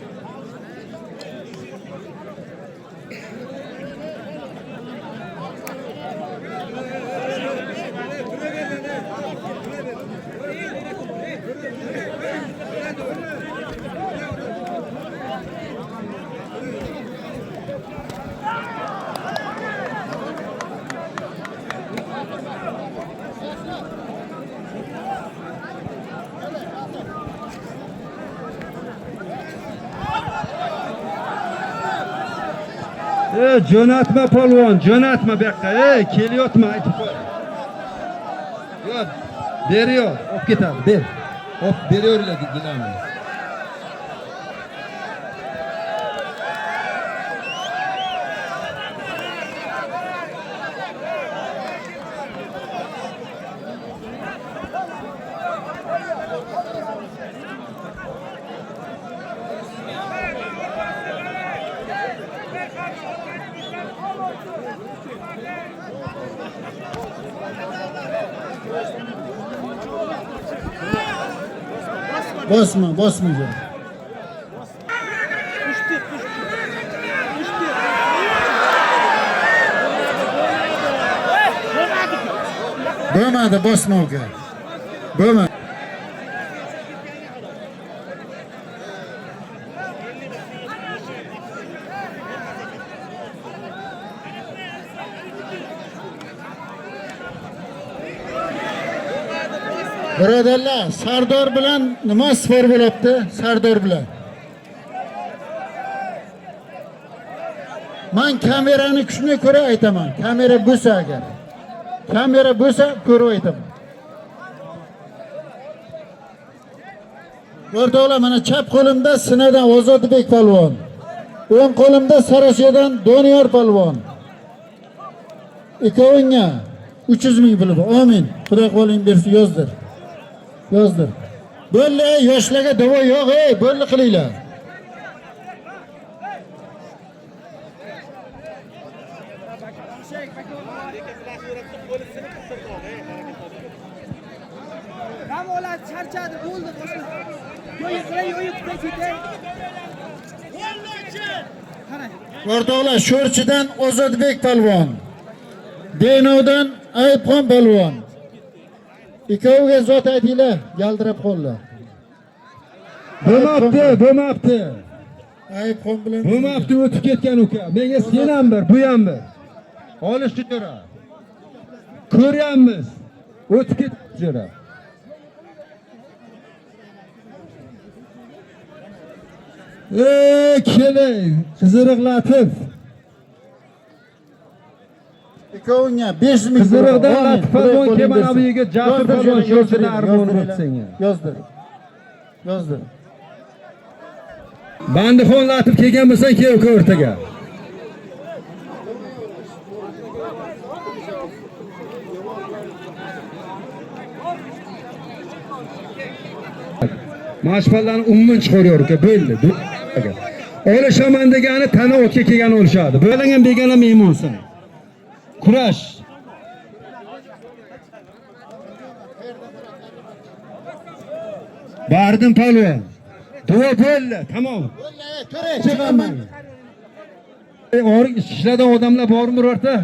Jo'natma polvon, jo'natma bu yoqqa. Kelyapma aytib qo'y. Yo'q, beriyor, olib ketadi, ber. Hop, beriyorlar gilamni. Bosma, bosma jo'ra. Bo'lmadi, bosma uka. Bo'lmadi. Birodarlar, Sardor bilan nima spor bo'lyapti? Sardor bilan. Men kamerani kuchini ko'ra aytaman. Kamera bo'lsa agar. Kamera bo'lsa ko'rib aytaman. O'rtoqlar, mana chap qo'limda Sinadan Ozodbek palvon. O'ng qo'limda Sarasiyadan Doniyor palvon. Ikkovinga 300 ming puli bor. Amin. Xudo qo'ling bersin, yozdir. Yozdir. Bo'ldi, yoshlarga davo yo'q, bo'ldi qilinglar. Ama ular charchadi, bo'ldi boshqa. Yo'yib ketay. Qarang. O'rtoqlar, Sho'rchidan Ozodbek palvon, Denovdan Ayibxon palvon. Ikkoviga zot aytinglar, yaldirab qoldilar. Bo'lmabdi. Ayibxon bilan Bo'lmabdi, o'tib ketgan uka. Menga sen ham bir, bu ham bir. Olishni jo'ra. Ko'ryapmiz. O'tib ketdi jo'ra. Keling, Qiziriq Latif. ikkovingga 5 ming Qiziriqdan Latif palvon kelmana bu yerga Jasur palvon Sho'rchidan armon o'tsenga. Yozdir. Bandixon Latif kelgan bo'lsan, kel uka o'rtaga. Mashpallarni umuman chiqarıyor uka, bo'ldi. Olishaman degani tana o'tga kelgan olishadi. Bo'lagan begona mehmonsan. Kurash. Bardim palvon. Duo bo'ldi, tamom. Chiqaman. Ishladan odamlar bormi birorta?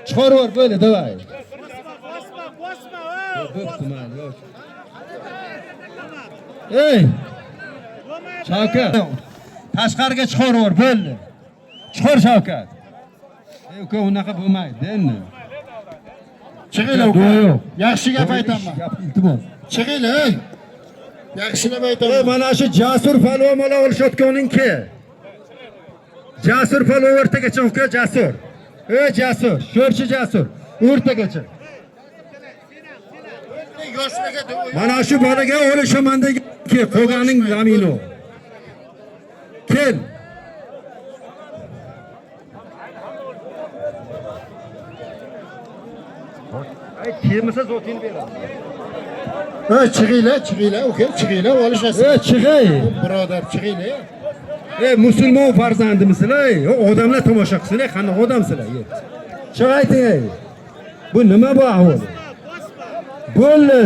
Chiqarib yubor, bo'ldi, davay. Ey! Shavkat, tashqariga chiqarib yubor, bo'ldi. Chiqar Shavkat. Ey uka, unaqa bo'lmaydi, endi. Chiqinglar uka. Yaxshi gap aytaman. Iltimos. Chiqinglar, ey. Yaxshilab aytaman. Mana shu Jasur palvon bola olishayotganing-ki. Jasur palvon o'rtagacha uka, Jasur. Ey Jasur, Sho'rchi Jasur, o'rtagacha. Mana shu bolaga olishaman degan-ki, qo'ganing Lamino. Kel. Ay, kelmasa zotingni beraman. Chiqinglar, uka, chiqinglar, olishasiz. Chiqay. Birodar, chiqinglar. Musulmon farzandimizlar, odamlar tomosha qilsinlar, qanaqa odamsizlar? Chiq ayting. Bu nima bu ahvol? Bo'ldi.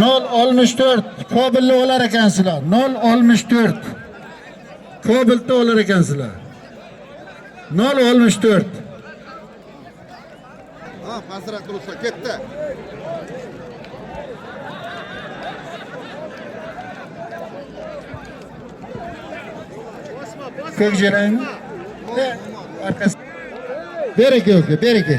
Nol 64 Kobilda olar ekansizlar. 064 Kobilda olar ekansizlar. 064. Ha, pasroq tursa ketdi. Ko'k jarangmi? Arkasi. Beraka uka, beraka.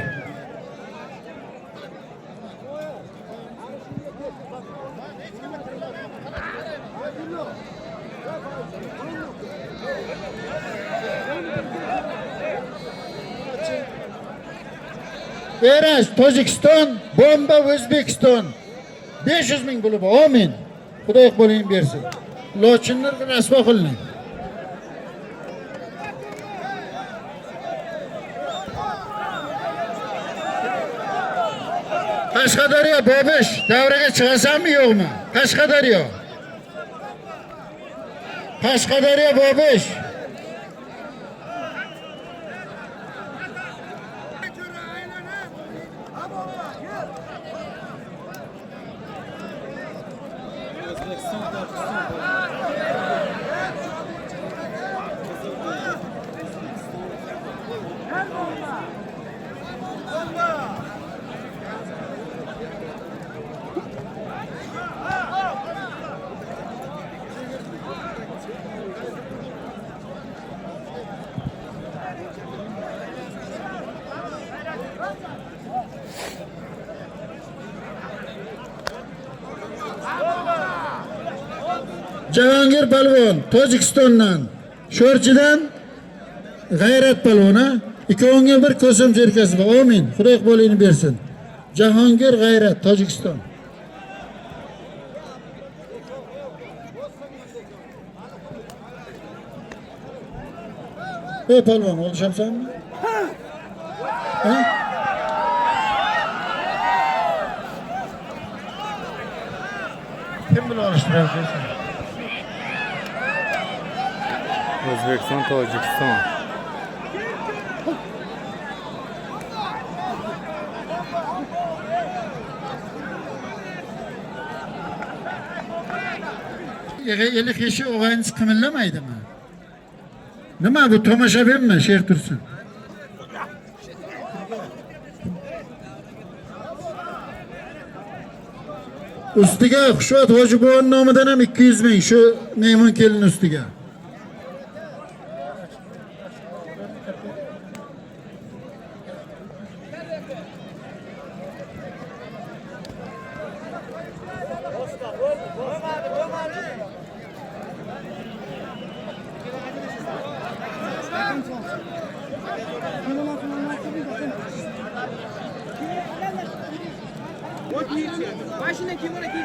Eras Tojikiston, bomba O'zbekiston. 500 ming bo'lib, amin. Xudo qo'ling bersin. Lochinlar rasvo qiling. Qashqadaryo Bobish davraga chiqasanmi yo'qmi? Qashqadaryo Bobish. Jahongir palvon Tojikistondan, Sho'rchidan G'ayrat palvona. Ikkovingga bir ko'sim jerkasi bor. Amin. Xudo qo'lingni bersin. Jahongir G'ayrat Tojikiston. Ey palvon, oluşamsanmi? Ha? Kim bilan olishtirasiz? O'zbekiston, Tojikiston. Eli keşi og'ayingiz qimillamadimi? Nima bu tomoshabinmi, Sher Tursun? Ustiga Xushvat Hojiboyev nomidan ham 200 ming shu mehmon kelin ustiga. Başına kim ona kim?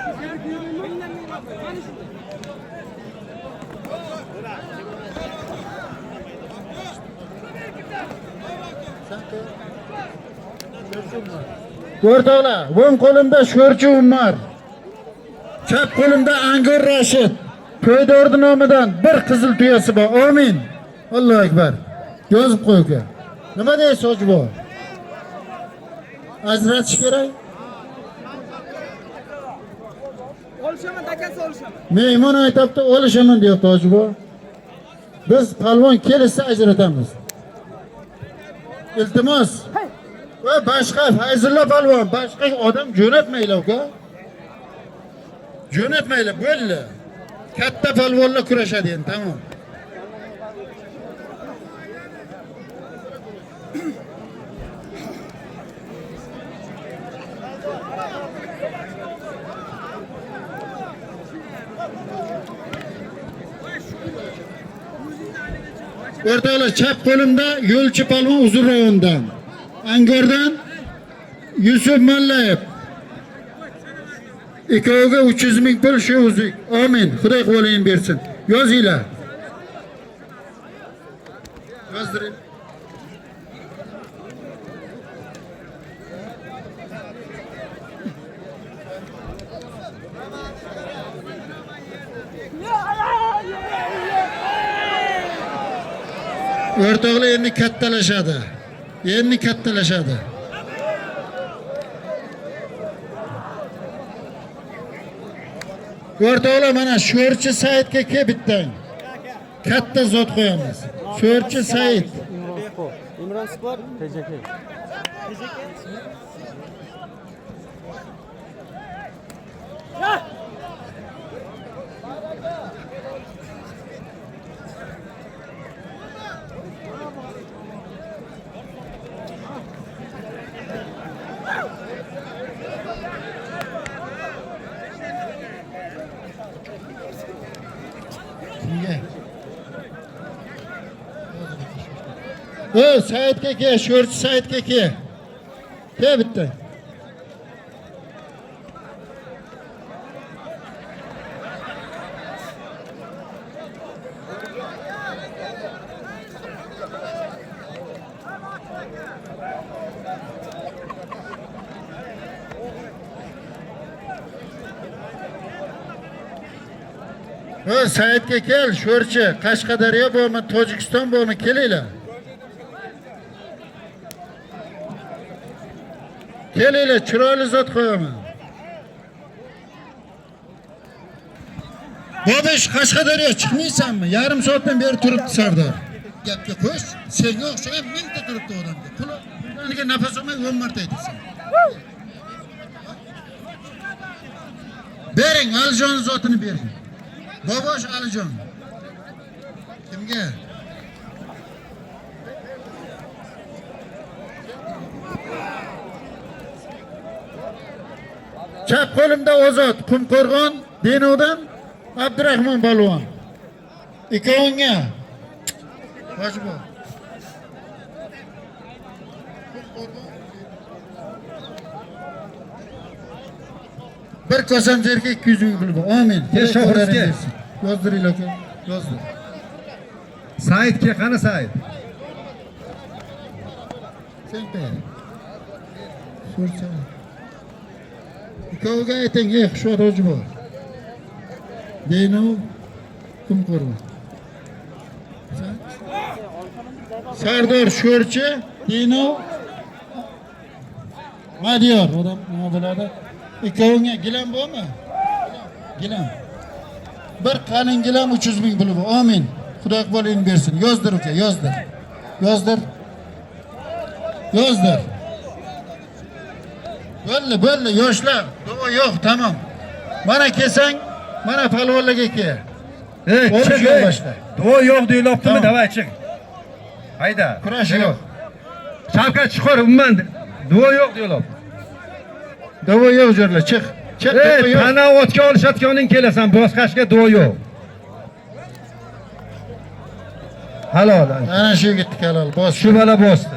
O'rtoqlar, o'ng qo'limda Sho'rchi Umar, chap qo'limda Angor Rashid. To'ydordi nomidan bir qizil tuyasi bor. Amin. Allohu akbar. Yozib qo'y uka. Nima deysiz Hojibo? Ajratish kerak. Oluşaman, dakikasi oluşaman. Mehmon aytibdi, olishaman deyapti Hojibo. Biz palvon kelsa ajratamiz. Iltimos. Va boshqa Fayzulla palvon, boshqa odam jo'natmaylar uka. Jo'natmaylar, bo'ldi. Katta palvonlar kurashadi endi, tamom. O'rtoqlar, chap qo'limda Yo'lchi palvon Uzurrovondan, Angordan Yusuf Mallayev. Ikkoviga 300 ming pul shu uzuk. Amin. Xudo qo'lingni bersin. Yozinglar. Yozdiring. O'rtoqlar endi kattalashadi. Endi kattalashadi. O'rtoqlar, mana Sho'rchi Saidga ke bittang. Katta zot qo'yamiz. Sho'rchi Said. Imron Sport, TJK. O Saidga ke, Sho'rchi Saidga ke. Ke bitta. O Saidga kel, Sho'rchi, Qashqadaryo bo'lmi, Tojikiston bo'lmi, kelinglar. Kelinglar, chiroyli zot qo'yaman. Bobish, Qashqadaryo chiqmaysanmi? Yarim soatdan beri turibdi Sardor. Gapga qo'sh, senga o'xshagan mingta turibdi odamga. Pulaniga nafas olmay 10 marta aytasan. Bering, Alijon zotini bering. Bobosh Alijon. Kimga? Chap qo'limda Ozod, Qumqo'rg'on, Denovdan Abdurahmon palvon. Ikkovingga. Hojibo. Bir kosam jerga 200 ming pul bor. Amin. Shohrizga. Yozdiringlar aka. Yozdir. Saidga qani Said? Sen de. So'rcha. Ikkoviga ayting, xushvaqt hoji bor. Deynu kim ko'rdi? Sardor Sho'rchi, Deynu Madiyor, odam nima bo'ladi? Ikkovingga gilam bormi? Gilam. Bir qalin gilam 300 ming puli bor. Amin. Xudo iqbolingni bersin. Yozdir uka, yozdir. Yozdir. Yozdir. Bo'ldi, yoshlar. Duo yo'q, tamam. Mana kelsang, mana palvonlarga kel. Chiq boshqa. duo yo'q deyaptimi? Tamam. Davay chiq. Hayda. Kurash yo'q. Shavkat chiqar umuman. Duo yo'q deyapti. Duo yo'q jo'rlar, chiq. Chiq, duo yo'q. Tana o'tga olishayotganing kelasan, boshqashga duo yo'q. Halol. Ana shu yigitni halol, bos. Shu bala bosdi.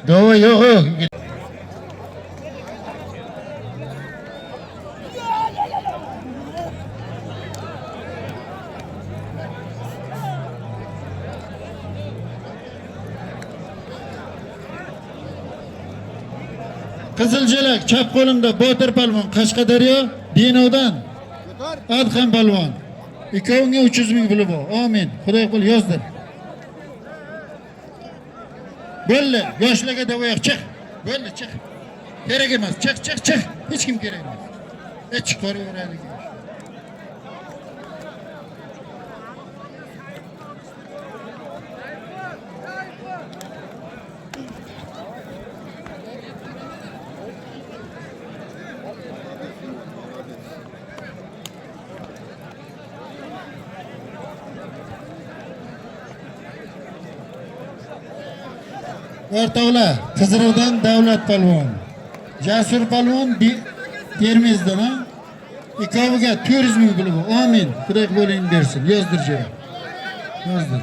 Duo yo'q. Qiziljelak chap qo'limda Botir palvon Qashqadaryo, Denovdan Adham palvon. Ikkovingga 300 ming puli bor. Amin. Xudo qo'l yozdir. Bo'ldi, yoshlarga davoyoq chiq. Bo'ldi, chiq. Kerak emas. Chiq. Hech kim kerak emas. Hech ko'raveraylik. O'rtoqlar, Qiziluvdan Davlat palvon, Jasur palvon Termizdan, ha? Ikkoviga 400 ming puli bor. Amin. Xudo qo'lingni bersin. Yozdir jo'ra. Yozdir.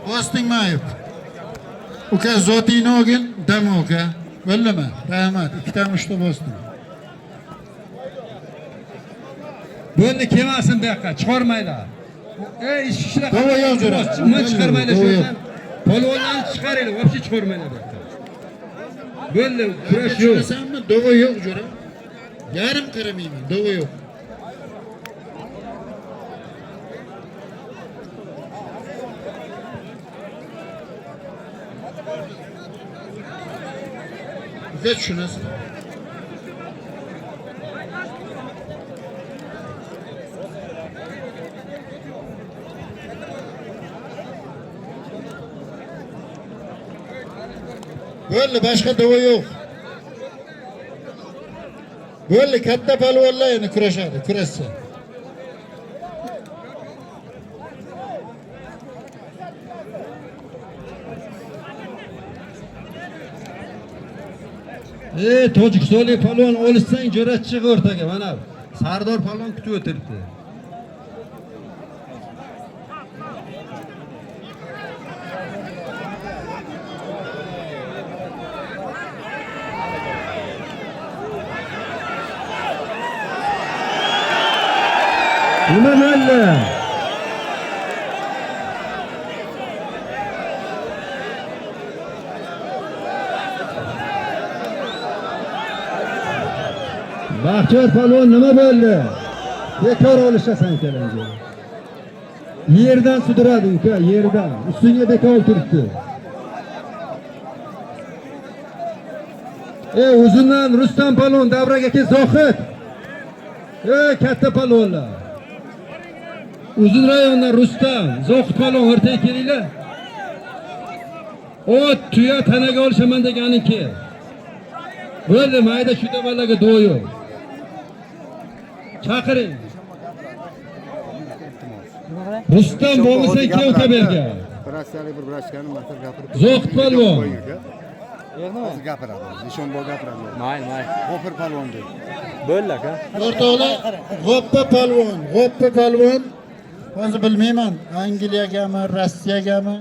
Bostingmi ayb? Uka zotingni olgin, dam uka. Bo'ldimi? Rahmat. Ikkitami uchta bosdim. Bo'ldi, kelmasin bu yoqqa, chiqarmaylar. Ish kishilar. Duo yo'q jo'ra. Nima chiqarmaylar shu yerdan? Polvonlarni chiqaringlar, vobshe chiqarmaylar bu yoqqa. Bo'ldi, kurash yo'q. Tushunasanmi? Duo yo'q jo'ra. Yarim qaramayman, duo yo'q. Uka tushunasan? Bo'ldi, boshqa duo yo'q. Bo'ldi, katta palvonlar endi kurashadi, kurashsa. Tojikistonlik palvon olishsang jo'ra chiq o'rtaga, mana. Sardor palvon kutib o'tiribdi. Nima malla? Baxtiyor palvon nima bo'ldi? Bekor olishasan kelanje. Yerdan sudradi uka, yerdan. Ustingga bekor turibdi. Uzundan Rustam palvon davraga kel Zohid. Katta palvonlar. Uzun rayondan Rustam, Zohid palvon o'rtaga kelinglar. Tuya tanaga olishaman deganing kel. Bo'ldi, mayda shu davalarga duo yo'q. Chaqiring. Rustam bo'lmasa kel uka berga. Rossiyalik bir vrachkani maqtab gapirib. Zohid palvon. Hozir gapiradi. Nishon bol gapiradi. Mayli. G'ofir palvon deydi. Bo'ldi aka. O'rtoqlar, G'oppa palvon. Hozir bilmayman, Angliyagami, Rossiyagami.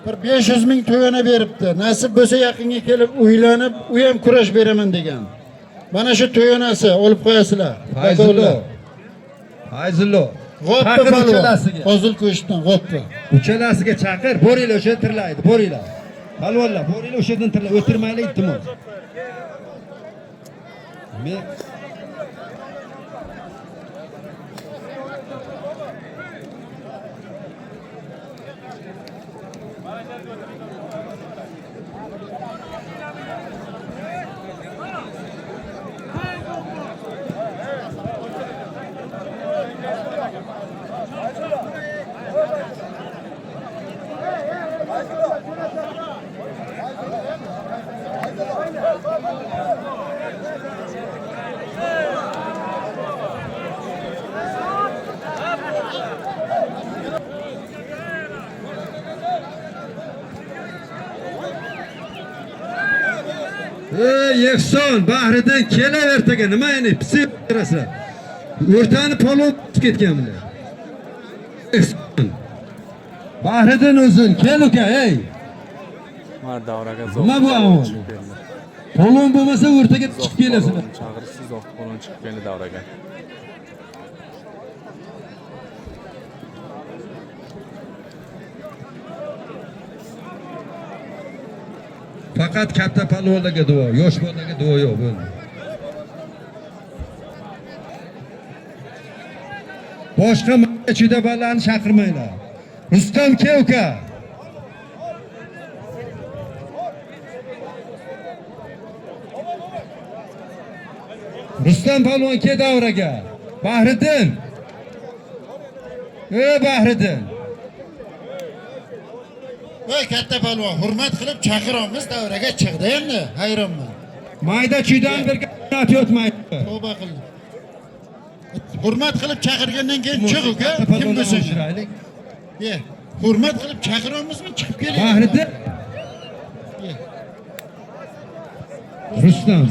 bir 500 ming to'yona beribdi. Nasib bo'lsa yaqinga kelib uylanib, u ham kurash beraman degan. Mana shu to'yonasi olib qo'yasizlar. Fayzullo. G'oppa Chaqir palvon. uchalasiga. Qozil ko'shdan g'oppa. Uchalasiga chaqir, boringlar o'sha tirlaydi, boringlar. Palvonlar, boringlar o'sha yerdan tirlay, o'tirmaylik iltimos. Men Yekson, Bahriddin kelavertaga nima endi pisib turasan? O'rtani polvon ketganmilar. Yekson. Bahriddin o'zin, kel uka, ey. Mana davraga Nima bu ahvol? Polvon bo'lmasa o'rtaga chiqib kelasizlar. Chaqirishsiz zoq polvon chiqib keldi davraga. Faqat katta palvonlarga duo, yosh bolalarga duo yo'q bo'ldi. Boshqa chida bolalarni chaqirmanglar. Rustam ke uka. Rustam palvon ke davraga. Bahriddin. Bahriddin. Voy katta palvon, hurmat qilib chaqiramiz, davraga chiqdi endi. Hayronman. Mayda chuydan birga o'tmaydi. Tavba qildim. Hurmat qilib chaqirgandan keyin chiq uka. Katta Kim palvondan bo'lsa. o'chiraylik. Ye, hurmat qilib chaqiramizmi? Chiqib keling. Bahriddin. Rustam.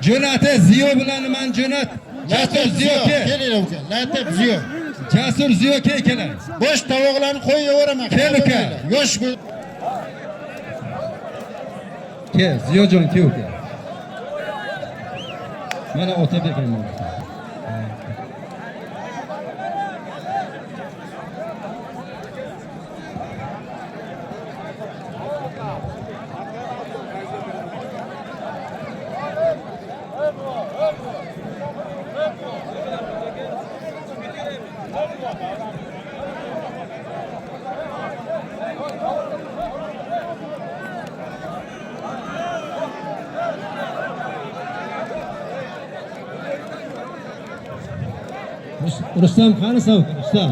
Jo'nati Ziyo bilan men jo'nat. Jasur Ziyo ke. Kelinglar uka. Latif Ziyo. Jasur Ziyo ke kelar. Bosh tovoqlarni qo'yaveraman. Kel uka. Yosh bu. Ke, Ziyojon ke uka. Mana Otabek ayman. Rustam qani sen Rustam?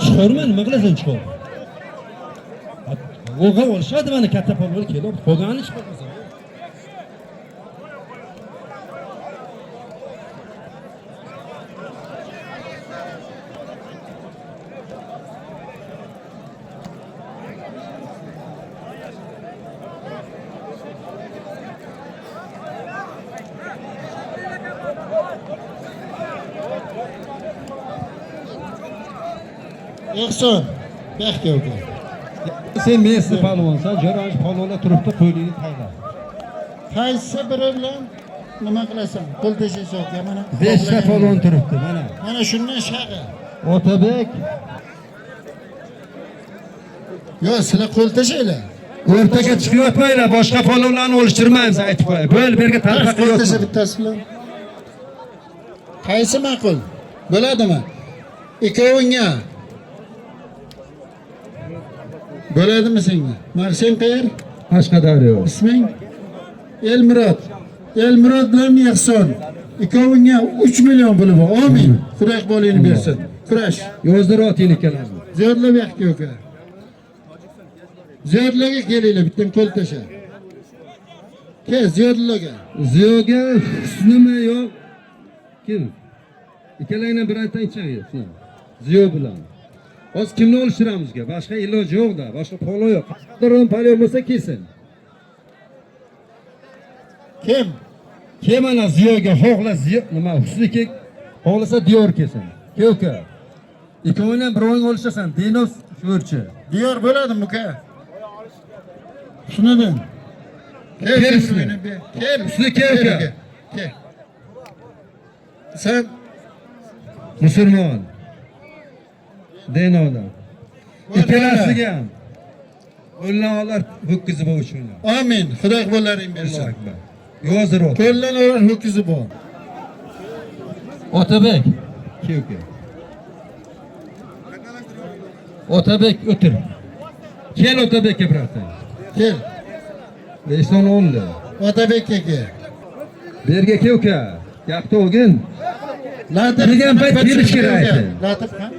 Chiqorma, nima qilasan chiqor? O'g'a olishadi mana katta polvon kelib, qolganini chiqarmasan. Yekson. Bekka uka. Sen Messi polvonsan, Jo'rayev polvonlar turibdi, qo'lingni tayla. Qaysi biri bilan nima qilasan? Qo'l teshaysa uka mana. 5 ta polvon turibdi mana. Mana shundan shag'i. Otabek Yo, sizlar qo'l teshaylar. o'rtaga chiqyotmanglar, boshqa polvonlarni olishtirmaymiz aytib qo'y. Bo'l berga tarqab Qo'l tesha qo'yotma. bittasi bilan. Qaysi ma'qul? Bo'ladimi? Ikkovingga. Bo'ladimi senga? Sen qayer? Qashqadaryo. Isming? Elmurod. Elmurod bilan Yekson. Ikkovingga 3 million puli bor. Amin. Kurash bolingni bersin. Kurash. Yozdir oting ikkalasini. Ziyodlar yoqqa uka. Ziyodlarga kelinglar, bittan qo'l tasha. Ke Ziyodlarga. Ziyoga husnimi yo'q? Kim? Ikkalangdan bir aytang chiqing. Ziyo bilan. Hozir kimni olishtiramizga? Boshqa iloj yo'q-da, boshqa polo yo'q. Qadron polo bo'lsa kelsin. Kim? Kim ana Ziyoga xohla Ziyo nima Husniki xohlasa Diyor kelsin. Kel uka. Ikkovini ham bir o'yin olishasan. Denov sho'rchi. Diyor bo'ladimi uka? Tushunading? Kel Husni. Kel. Husni kel uka. Kel. Sen Musulmon. Denovdan. Ikkalasiga ham o'yinlar ho'kizib o'shuni. amin. Xudo qo'llaring bersin. Allohu akbar. Yozir ot. Ko'llan o'ran ho'kizi bor. Otabek. Kel uka. Otabek o'tir. Kel Otabekka birata. Kel. Leson oldi. Otabekka kel. Berga kel uka. Gapni o'gin. Latif Degan payt kelish kerak aytdi. Latif ham?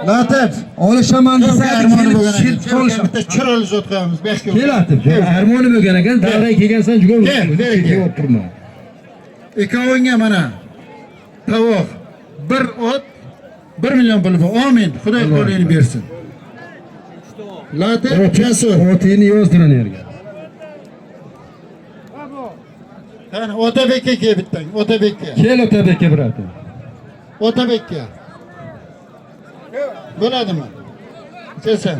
Latif. Olishaman desa Armoni bo'lgan shil ekan. olisham. Bitta chiroyli zot qo'yamiz. Beshga. Kelatib. Armoni bo'lgan ekan, davraga kelgansan juda Kel. o'tirma. Ikkovingga mana tovuq, bir ot, 1 million pul bor. Amin. Xudo qo'lingni bersin. Latif Jasur. Otini yozdirin yerga. Qani Otabekka kel bittang. Otabekka. Kel Otabekka birata. Otabekka. Bo'ladimi? Kelsan.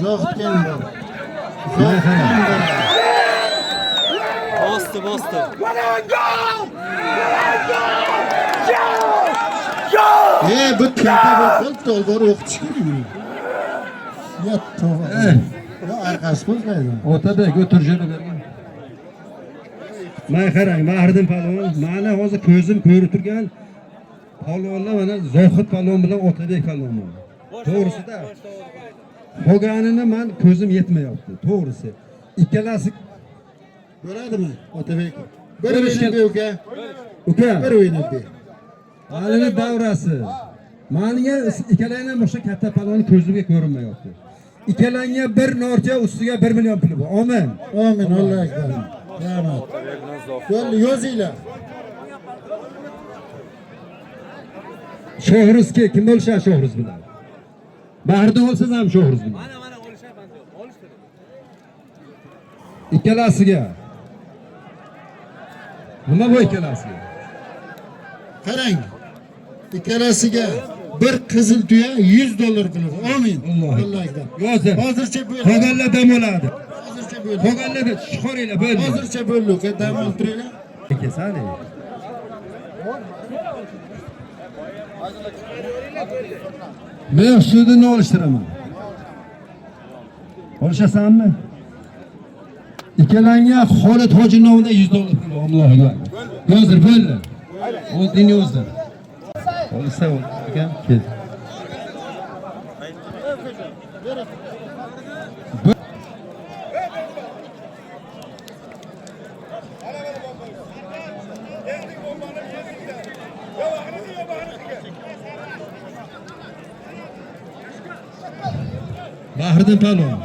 Zohidgan bor. Bosdi. Bu tenta bo'lib tolbor o'qitish kerak. Yatto. Bu arkasi qo'zg'aydi. Otabek o'tir jo'ra bergan. Mana qarang, Mahriddin palvon, mana hozir ko'zim ko'rib turgan palvonlar mana Zohid palvon bilan Otabek palvon bor. To'g'risida. Qolganini men ko'zim yetmayapti, to'g'risi. Ikkalasi Bo'ladimi? Otabek. Bir Bo'lishgan. o'yin uka. uka, Bir o'yin ber. halini davrasi. Menga ikkalangdan boshqa katta palvon ko'zimga ko'rinmayapti. Ikkalangga bir norcha ustiga 1 million puli bor. Amin. Amin. Alloh akbar. Rahmat. Qo'lni yozinglar. Sho'g'rizga kim bo'lsa Sho'g'riz bilan. Bahriddin olsangiz ham Sho'g'riz bilan. Mana olishaman. Olishtirdim. Ikkalasiga. Nima bu ikkalasiga? Qarang. Ikkalasiga bir qizil tuya $100 puli bor. Amin. Alloh akbar. Yozdi. Hozircha bu. Qolganlar dam oladi. Hozircha bu. Qolganlarni chiqaringlar, bo'ldi. Hozircha bo'ldi uka. Dam oltiringlar. Kesali. Men sudini olishtiraman. Olishasanmi? Ikkalanga Xolid Hoji nomidan $100 pul. Allohu akbar. Yozdir, bo'ldi. O'zing yozdir. Olsa ekan, kel. Bahriddin palvon.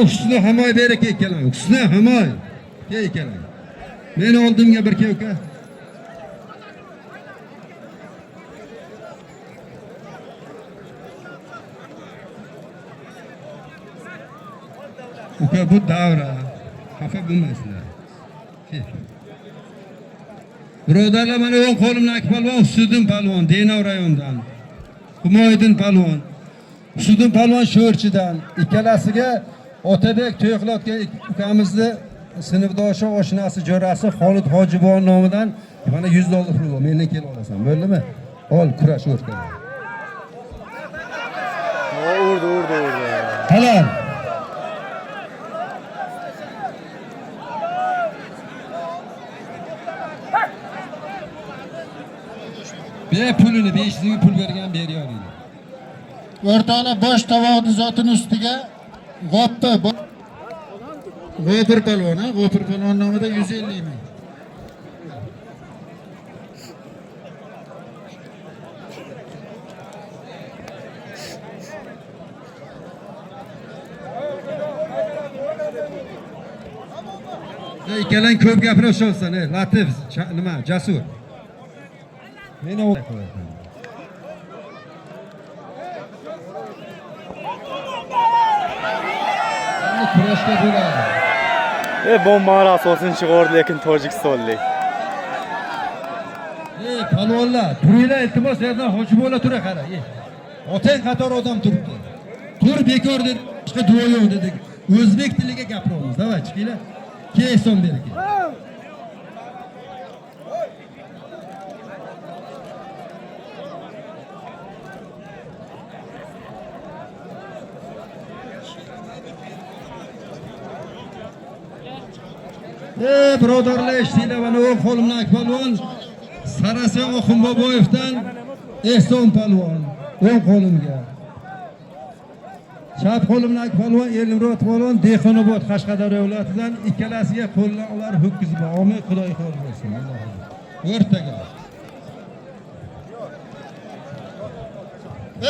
Husni Hamoy beri kelgan. Husni Hamoy. Kelgan. Meni oldimga bir kel uka. Uka bu davra. Xafa bo'lmaysizlar. Birodarlar, mana o'ng qo'limdan palvon Husiddin palvon Denov rayonidan. Humoyiddin palvon. Husiddin palvon Sho'rchidan. Ikkalasiga Otabek to'y qilayotgan ukamizni sinfdoshi oshnasi jo'rasi Xolid Hojibon nomidan mana $100 pul bor. Mendan kelib olasan. Bo'ldimi? Ol, kurash o'rta. Urdi. Halol. Be pulini 500 ming pul bergan beriyor edi. O'rtoqlar bosh tovoqni zotini ustiga G'ofir polvon, G'ofir polvon nomida 150 ming. Ikkalang ko'p gapirashyapsan, Latif, nima, Jasur. Meni kurashga bo'ladi. Bombani asosini chiqardi, lekin Tojikistonlik. Palvonlar, turinglar, iltimos, yerdan Hojibola tura qara. Otang qator odam turibdi. Tur bekor dedi, boshqa duo yo'q dedik. O'zbek tiliga gapiramiz. Davay, chiqinglar. Keyin son berdik. Birodarlar, eshtinglar, mana u qo'limdan polvon Sarason Oxunboboyevdan Ehson polvon o'ng qo'limga. Chap qo'limdan polvon Elmurod polvon Dehqonobod Qashqadaryo viloyatidan ikkalasiga qo'ldan ular ho'kizib, omin Xudoy xor bo'lsin. O'rtaga.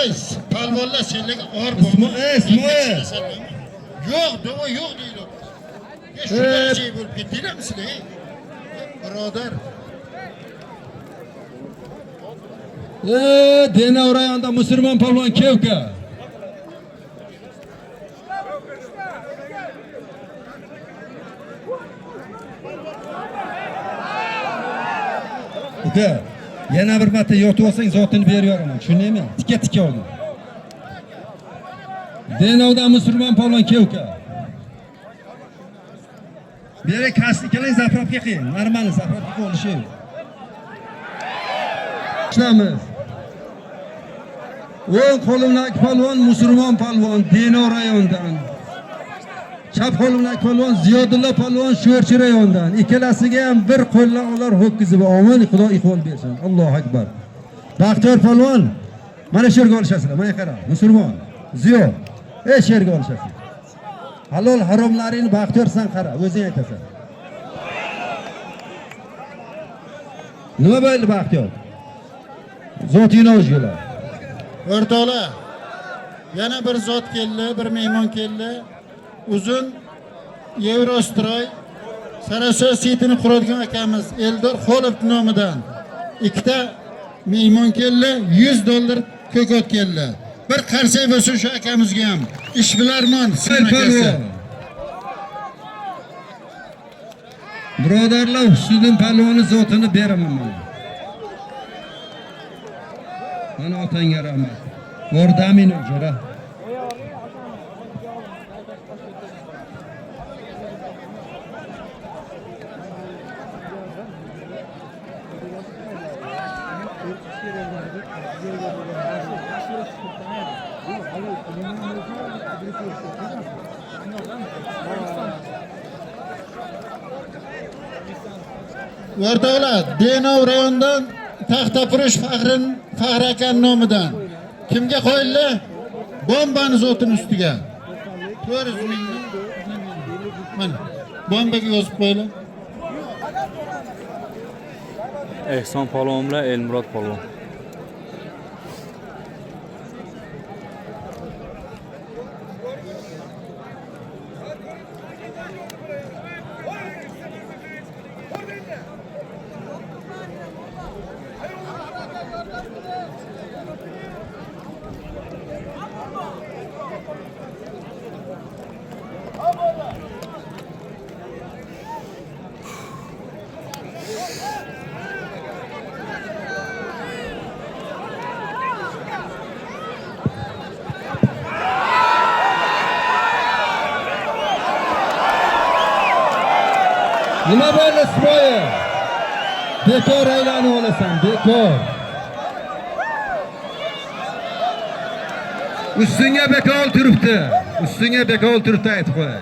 Ey, polvonlar senlarga or Ismoil. Yo'q, davo yo'q deydi. Shunday şey bo'lib ketdinglarmi sizlar? Birodar. Denov rayonida musulmon polvon Kevka. Uka, yana bir marta yotib olsang zotini beraman. Tushundingmi? Tika oldim. Denovda musulmon polvon Kevka. Beri kasni keling zapravka qiling. Normal zapravka bo'lishi. Ishlamiz. O'ng qo'limdagi polvon musulmon polvon Denov rayonidan. Chap qo'limdagi polvon Ziyodulla polvon Sho'rchi rayonidan. Ikkalasiga ham bir qo'ldan ular ho'kizib, omin Xudo iqbol bersin. Allohu akbar. Baxtiyor polvon mana shu yerga olishasizlar. Mana qara, musulmon. Ziyo. Shu yerga olishasiz. Halol haromlarini Baxtiyor san qara, o'zing aytasan. Nima bo'ldi Baxtiyor? Zotingni o'zgalar. O'rtoqlar, yana bir zot keldi, bir mehmon keldi. Uzun Eurostroy Sarasoy sitini quradigan akamiz Eldor Xolov nomidan ikkita mehmon keldi, $100 ko'kot keldi. Bir qarsak bo'lsin shu akamizga ham. Ishbilarmon sanakasi. Birodarlar, Husniddin polvonni zotini beraman men. Mana otangga rahmat. O'rdamin o'jara. O'rtoqlar, Denov rayonidan Taxtapurush Faxri akam nomidan kimga qo'yildi? Bombani zotini ustiga. 400 ming. Mana bombaga yozib qo'yinglar. Ehson polvon bilan Elmurod polvon. Nima bo'ldi Ismoil? Bekor aylanib olasan, bekor. Ustunga bekor turibdi. Ustunga bekor turibdi aytib qo'y.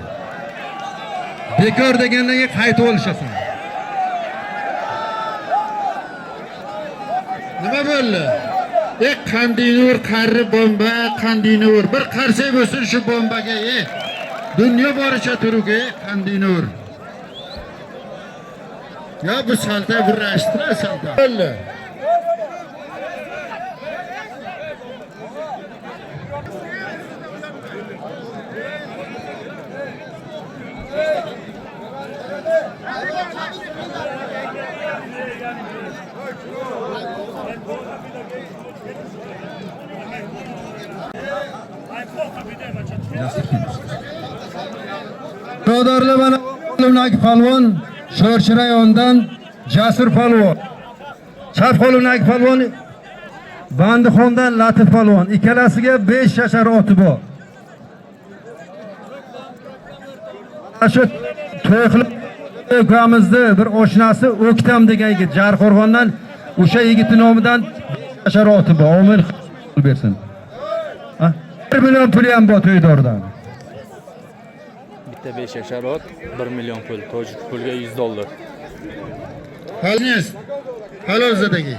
Bekor degandan keyin qaytib olishasan. Nima bo'ldi? Qandinur qarri bomba, Qandinur. Bir qarsak bo'lsin shu bombaga, dunyo boricha turuga Qandinur. Ya bu salta birlashtir, salta. Bo'ldi. Birodarlar, mana qo'limdagi palvon Sho'rchi rayonidan Jasur palvon. Chap qo'limdagi palvon Bandixondan Latif palvon. Ikkalasiga 5 yashar oti bor. Shu to'yqilib ukamizning bir oshnasi O'ktam degan yigit Jarqo'rg'ondan, o'sha yigitning nomidan 5 yashar oti bor. Omil bersin. 1 million puli ham bor to'ydordan. Bitta 5 yashar ot 1 million pul, tojik pulga $100. Haliniz. Halol zadagi.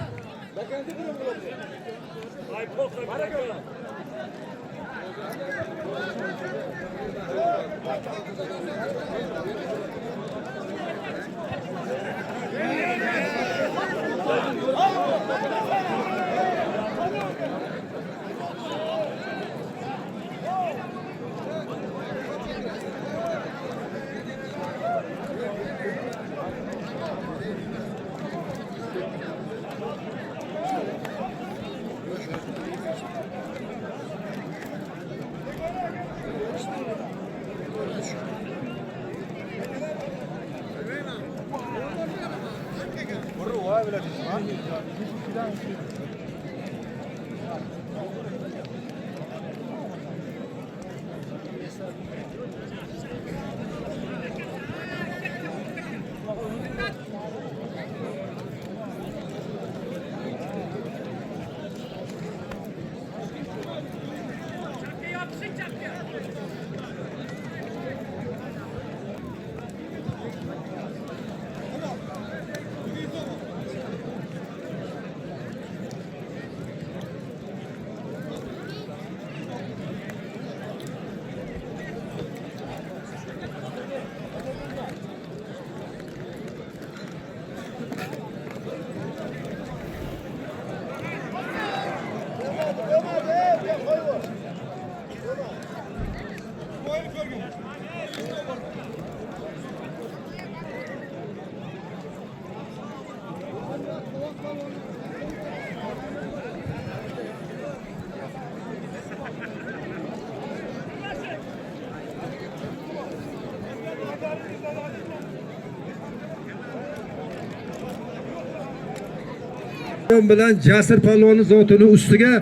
bilan Jasur palvonning zotini ustiga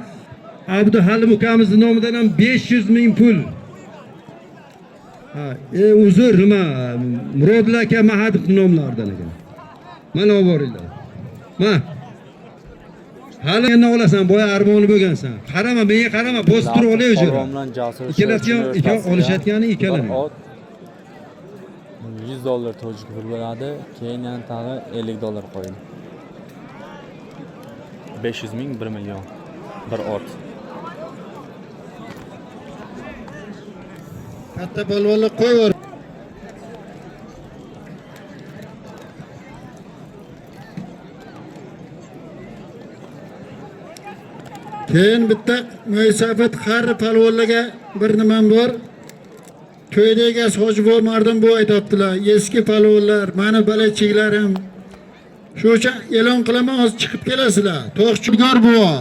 Abduhalim ukamizning nomidan ham 500 ming pul. Uzr, nima? Murodilla aka Mahadovning nomlaridan ekan. Mana olib boringlar. Ma. Hali endi olasan, boya armoni bo'lgansan. Qarama, menga qarama, bosib turib olaver. Ikkalasi olishayotgani ikkalani. $100 tojik pul bo'ladi, keyin yana tag'i $50 qo'ying. 500 ming 1 million bir ot. Katta polvonlar qo'yver. Keyin bitta muassafat qarri palvonlarga bir nimam bor. To'yda egasi Hojibo Mardon bu aytibdilar. Eski palvonlar, mani balachiklarim. Shu uchun e'lon qilaman, hozir chiqib kelasizlar. To'qchigar buva.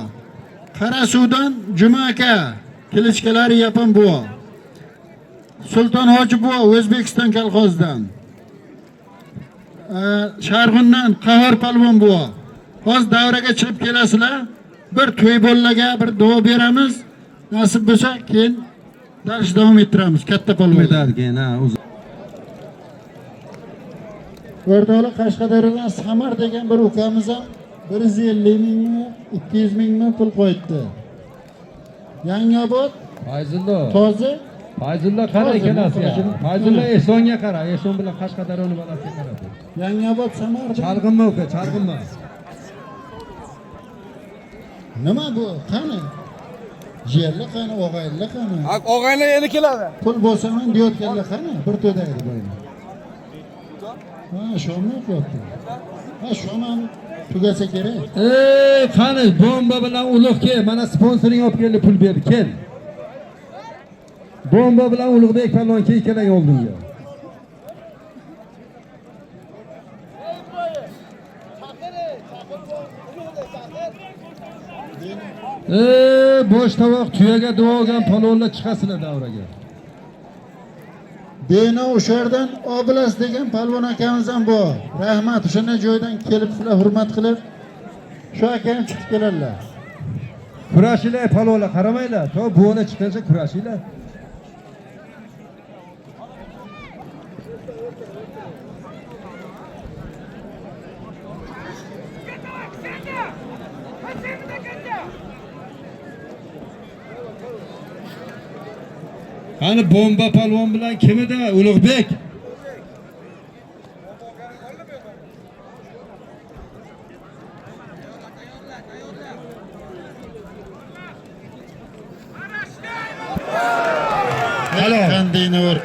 Qarasuvdan Juma aka, kilichkalari yapan buva. Sulton Hoji buva O'zbekiston kolxozidan. Sharg'undan Qahar palvon buva. Hozir davraga chiqib kelasizlar. Bir to'y bolaga bir duo beramiz. Nasib bo'lsa, keyin dars davom ettiramiz. Katta palvon. O'rtoqlar Qashqadaryodan Samar degan bir ukamiz ham 150 mingmi, 200 mingmi pul qo'yibdi. Yangiobod, Fayzullo. Tozi, Fayzullo qara Tozi, ikkalasiga. Tozi. Fayzullo Ehsonga qara. Ehson bilan Qashqadaryoni balasiga qara. Yangiobod, Samar. Chalg'inma uka, chalg'inma. Nima bu? Qani? Jerli qani, o'g'ayli qani? Og'aylar endi keladi. Pul bo'lsa ham deyotganlar qani? Bir to'daydi bo'yni. Ha, shuni qo'yibdi. Ha, shuni tugasa kerak. Ey, qani bomba bilan Ulug' kel. Mana sponsoring olib keldi, pul berdi. Kel. Bomba bilan Ulug'bek palvon kel ikkalang oldimga. Bosh tovoq tuyaga duo olgan palvonlar chiqasizlar davraga. Beno o'sha yerdan Oblas degan palvon akamiz ham bor. Rahmat, o'shanday joydan kelib sizlar hurmat qilib shu akam chiqib keladilar. Kurashinglar palvonlar, qaramanglar. To buona chiqqancha kurashinglar. Qani bomba palvon bilan kim edi? Ulug'bek.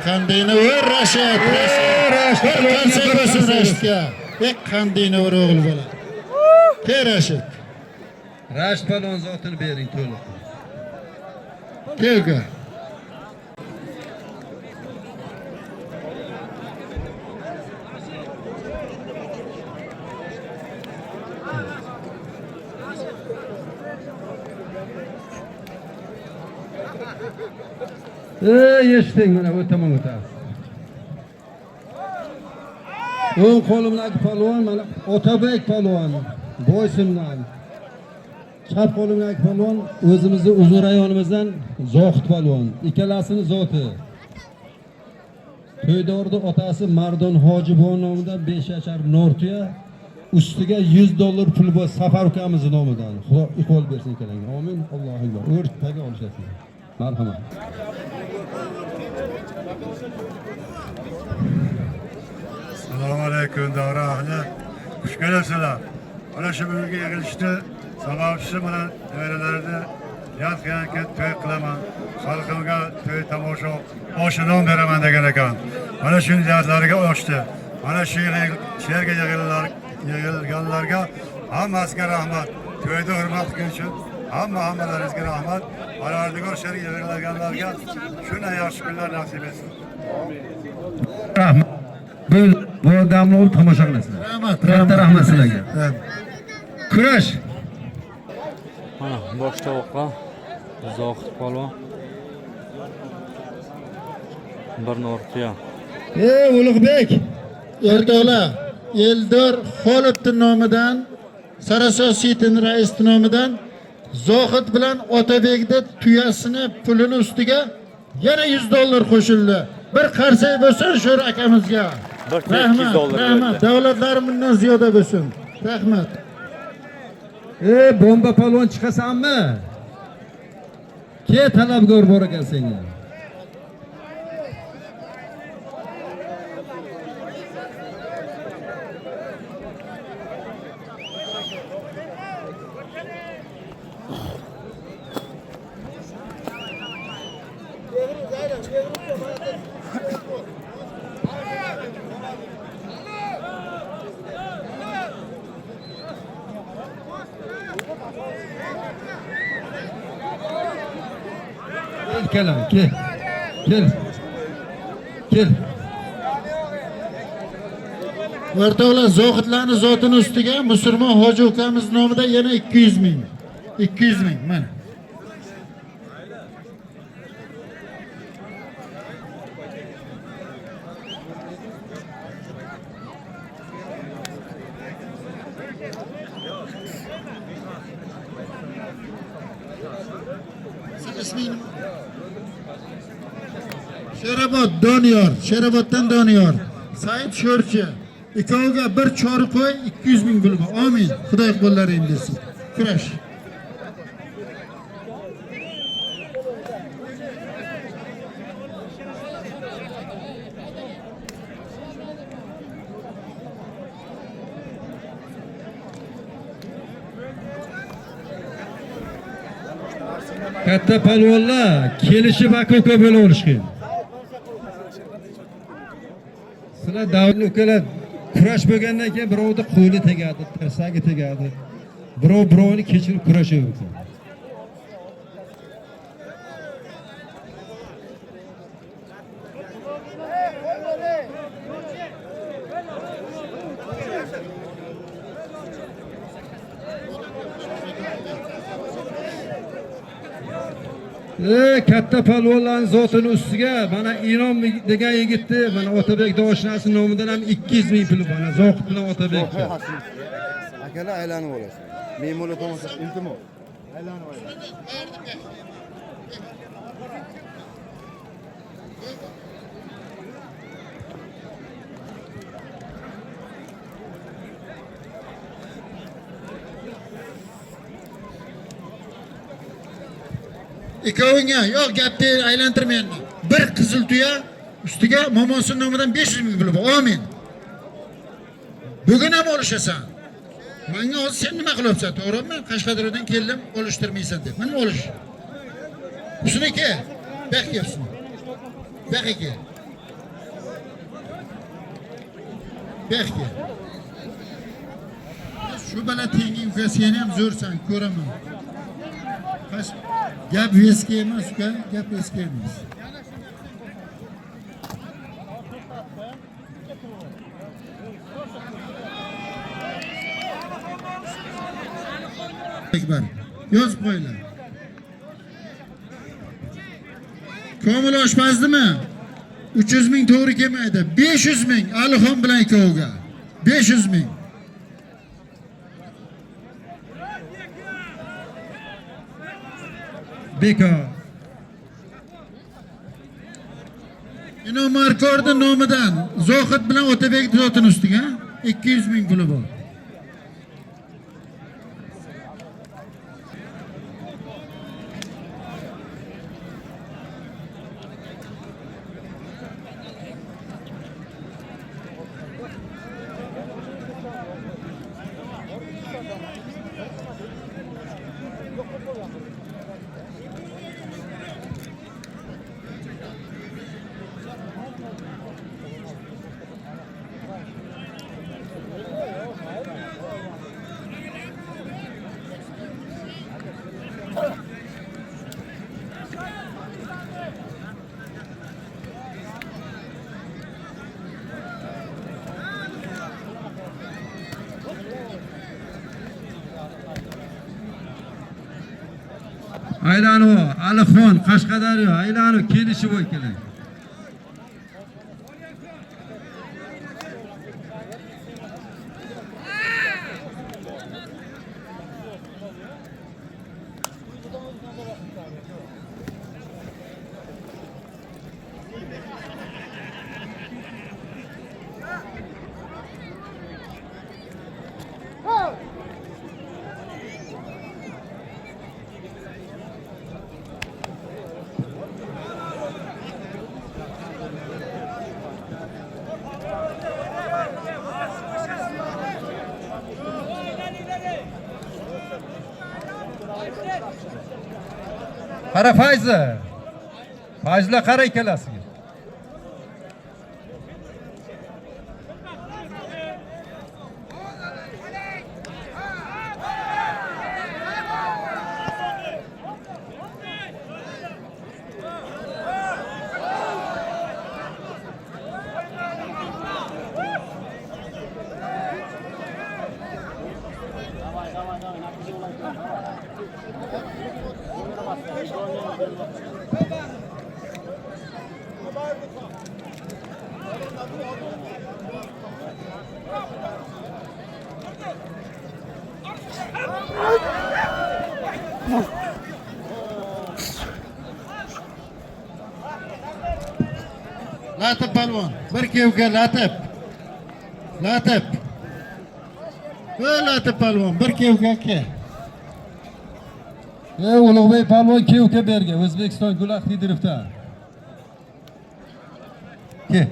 Qandayni ur Rashid. Rashidga. Qandayni ur o'g'il bola. Ke Rashid. Rashid palvon zotini bering to'liq. Kelga. Eshiting mana o'taman o'tasiz. O'ng qo'limdagi palvon mana Otabek palvon, Boysundan. Chap qo'limdagi palvon o'zimizning uzun rayonimizdan Zohid palvon. Ikkalasini zoti. To'ydorning otasi Mardon Hojibon nomidan 5 yashar Nortuya, ustiga $100 pul bor Safar ukamizning nomidan. Xudo iqbol bersin ikkalanga. Amin. Allohu akbar. O'rtaga olishasiz. Marhamat. Assalomu alaykum davra ahli. Xush kelibsizlar. Mana shu bugungi yig'ilishni sababchisi mana nevaralarini yaqin to'y qilaman. Xalqimga to'y tomosha oshinon beraman degan ekan. Mana shu niyatlariga oshdi. Mana shu yerga yig'ilganlarga hammasiga rahmat. To'yda hurmat qilish uchun hammalaringizga rahmat. Parvardigor sharga yig'ilganlarga shunday yaxshi kunlar nasib etsin. Rahmat. Bu damni olib tomosha qilasizlar. Rahmat, Katta rahmat sizlarga. Kurash. Mana bosh tovoqlar Zohid palvon. Bir Nortuya. Ulug'bek. O'rtoqlar, Eldor Xolitovning nomidan, Sarasosiy rais nomidan Zohid bilan Otabekda tuyasini pulini ustiga yana $100 qo'shildi. Bir qarsak bo'lsin shu akamizga. $200 Rahmat. Davlatlari bundan ziyoda bo'lsin. Rahmat. Bomba palvon chiqasanmi? Ke talabgor bor ekan senga. Kel. O'rtoqlar, Zohidlarning zotini ustiga musulmon hoji ukamiz nomidan yana 200 ming. 200 ming mana. Sherobod Doniyor, Sheroboddan Doniyor. Said Sho'rchi. ikkoviga bir chori qo'y 200 ming pul bor. Amin. Xudo qo'llaring bersin. Kurash. Katta palvonlar kelishib aka-uka bo'lib olishgan. Sizlar davlatli ukalar kurash bo'lgandan keyin birovda qo'li tegadi, tirsagi tegadi. Birovni kechirib kurashaveradi. Katta palvonlarning zotini ustiga mana Inom degan yigitni, mana Otabek Doshnasi nomidan ham 200 ming puli bor. Zohid bilan Otabek. Akalar aylanib olasiz. Men mo'la tomosha iltimos. Aylanib olasiz. Ikkovingga yo'q gapni aylantirmayman. Bir qizil tuya ustiga momosin nomidan 500 ming pul bor. Amin. Bugun ham olishasan. Menga hozir sen nima qilyapsan, to'g'rimi? Qashqadaryodan keldim, olishtirmaysan deb. Mana olish. Shuniki, bak yapsin. Bak aka. Bak. Shu bilan tenging uka, sen ham zo'rsan, ko'raman. Gap veski emas uka, gap veski emas. Ekber, yozib qo'yinglar. Komil oshpazdimi? 300 ming to'g'ri kelmaydi. 500 ming Alixon bilan ikkoviga. 500 ming. Bekor. Inom Markordi nomidan Zohid bilan Otabek zotini ustiga 200 ming puli bor. Aylanu, Alixon, Qashqadaryo, aylanu kelishib bo'y keling. Qara Fayzi. Fayzlar qara ikkalasiga. Latif palvon, bir kevga Latif. Latif. Latif palvon, bir kevka ke. Ulug'bek palvon kevka bergan O'zbekiston Gulag Xidirovdan. Ke.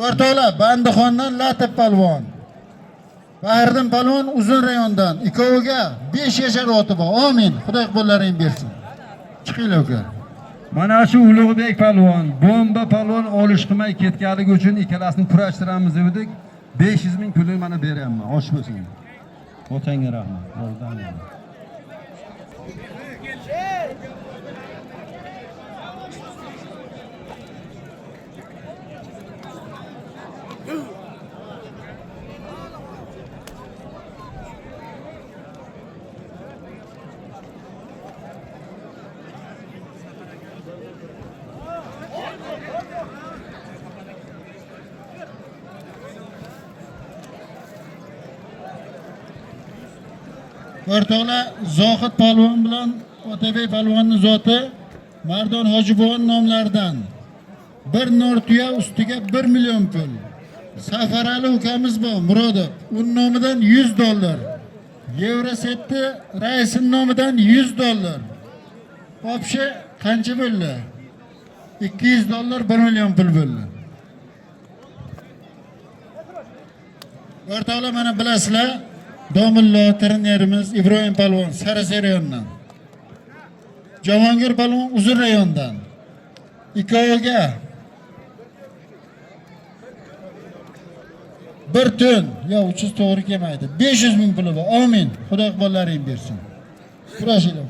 O'rtoqlar, Bandixondan Latif palvon. Bahriddin palvon uzun rayondan. Ikkoviga 5 yashar oti bor. Amin. Xudo qo'llaring bersin. Chiqinglar uka. Mana shu Ulug'bek palvon, bomba palvon olish qilmay ketganligi uchun ikkalasini kurashtiramiz dedik. 500 ming pulni mana beryapman. Osh bo'lsin. Otangga rahmat. Yordam ber. O'rtoqlar, Zohid palvon bilan Otabek palvonning zoti Mardon Hojibovon nomlaridan bir nor tuya ustiga 1 million pul. Safarali ukamiz bor, Murodov. Uning nomidan $100. Yevrosetni raisining nomidan $100. Obshi qancha bo'ldi? $200, 1 million pul bo'ldi. O'rtoqlar, mana bilasizlar, Domillo trenerimiz Ibrohim palvon Saraseriyondan. Jahongir palvon Uzun rayondan. Ikkoviga bir tun, yo 300 to'g'ri kelmaydi. 500 ming puli bor. Amin. Xudo qo'llaring bersin. Kurashinglar.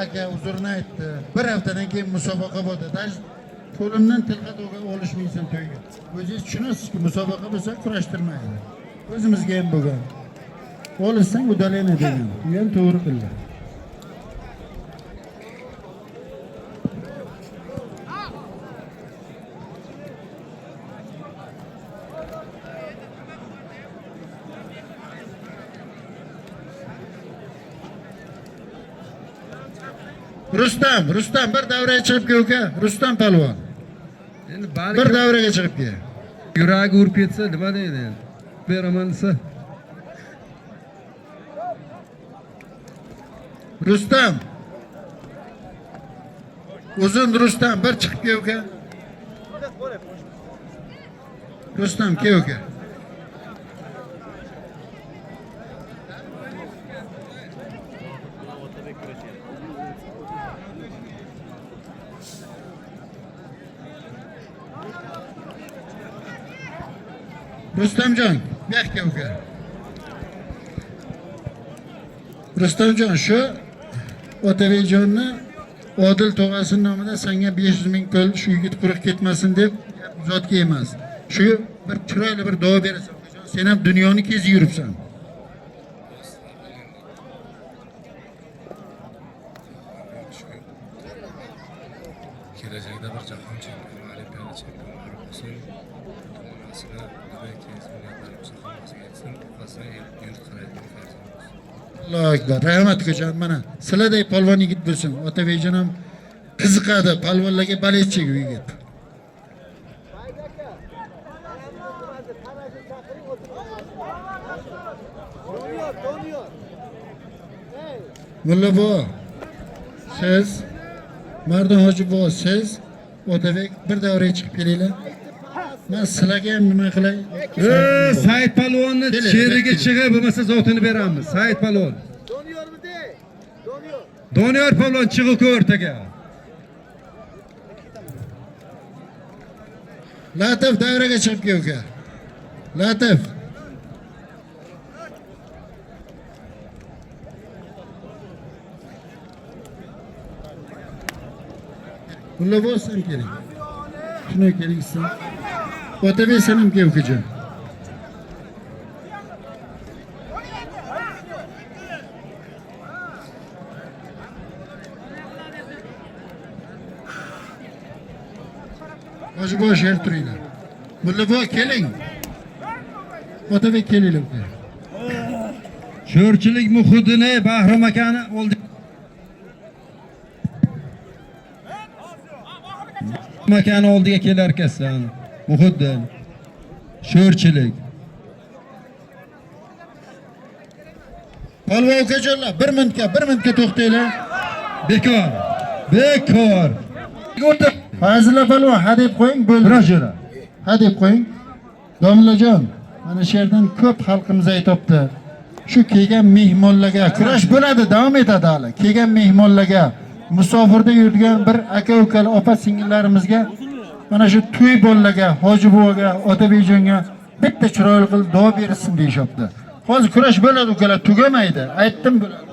Aka uzrni aytdi. Bir haftadan keyin musobaqa bo'ldi. Qo'limdan tilxat olishmaysan to'yga. O'zingiz tushunasizki, musobaqa bo'lsa kurashtirmaydi. O'zimizga ham bo'lgan. Olishsang udalayna degan. Bu ham to'g'ri qildi. Rustam bir davraga chiqib kel uka. Rustam palvon. Endi Bir davraga chiqib kel. yuragi urib ketsa nima deydi? Beraman desa. Rustam. Uzun Rustam bir chiqib kel uka. Rustam kel uka. Rustamjon, yo'qqa uka. Rustamjon, shu Otabekjonni Odil tog'asining nomidan senga 500 ming pul shu yigit quruq ketmasin deb zotga emas. Shu bir chiroyli bir duo berasan. Sen ham dunyoni kezdib yuribsan. Kelajakda bir jahon chempioni, olimpiada chempioni bo'lsin. Dunyosida Dubai chempionlar musobaqasiga yetsin. Qolsa yurt qaraydigan farzand. Allohu akbar. Rahmat ko'chan mana. Sizlarday polvon yigit bo'lsin. Otabekjon ham qiziqadi, polvonlarga baletchi yigit. Mulla bo, siz Mardon Hojibov, siz Otabek bir davraga chiqib kelinglar. Men sizlarga ham nima qilay? Said palvonni cheriga chiqib bo'lmasa zotini beramiz. Said palvon. Doniyor palvon chiqib o'rtaga. Latif davraga chiqib kel uka. Latif. Mulla bo'lsin keling. Shuna kelingsan. Otabek sen ham kel ukajon. Hoji bosh yer turinglar. Mulla boy keling. Otabek kelinglar. Sho'rchilik muhitini Bahrom akani oldi. Makani oldiga kelar ekansan. Muhiddin. Sho'rchilik. Polvon ukajonlar 1 minutga to'xtanglar. Bekor. Bekor. Fazilla polvon hadeb qo'ying bo'ldi. Birajira. Hadeb qo'ying. Domlajon, mana shu yerdan ko'p xalqimiz aytibdi. Shu kelgan mehmonlarga kurash bo'ladi, davom etadi hali. Kelgan mehmonlarga, musofirda yurgan bir aka-ukalar, opa-singillarimizga, mana shu to'y bolalarga, hoji buvaga, otabekjonga bitta chiroyli qilib duo bersin deyshapti. Hozir kurash bo'ladi ukalar, tugamaydi. Aytdim bo'ladi.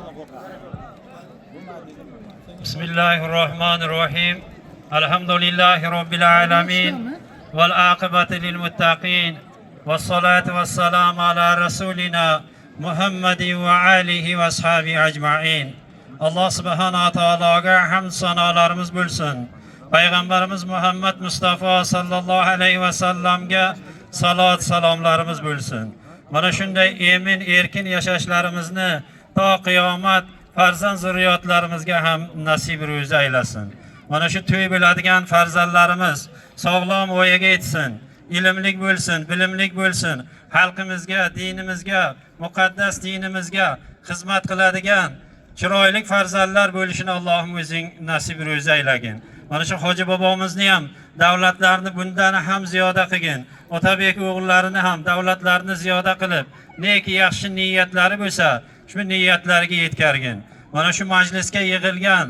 Bismillahirrahmanirrahim. Alhamdulillahi robbil alamin. Val aqibatu lil muttaqin. Vassalatu vassalamu ala rasulina Muhammadin va alihi va ashabihi ajma'in. Allah subhanahu wa ta'alaga hamd sanolarimiz bo'lsin. Payg'ambarimiz Muhammad Mustafa sallallohu alayhi va sallamga salot salomlarimiz bo'lsin. Mana shunday emin erkin yashashlarimizni to qiyomat farzand zurriyotlarimizga ham nasib ro'zi aylasin. Mana shu to'y bo'ladigan farzandlarimiz sog'lom voyaga yetsin, ilmlik bo'lsin, bilimlik bo'lsin, xalqimizga, dinimizga, muqaddas dinimizga xizmat qiladigan chiroyli farzandlar bo'lishini Allohim o'zing nasib ro'zi aylagin. Mana shu hoji bobomizni ham davlatlarni bundan ham ziyoda qilgin. Otabek o'g'illarini ham davlatlarni ziyoda qilib, neki yaxshi niyatlari bo'lsa, shu niyatlariga yetkazgin. Mana shu majlisga yig'ilgan,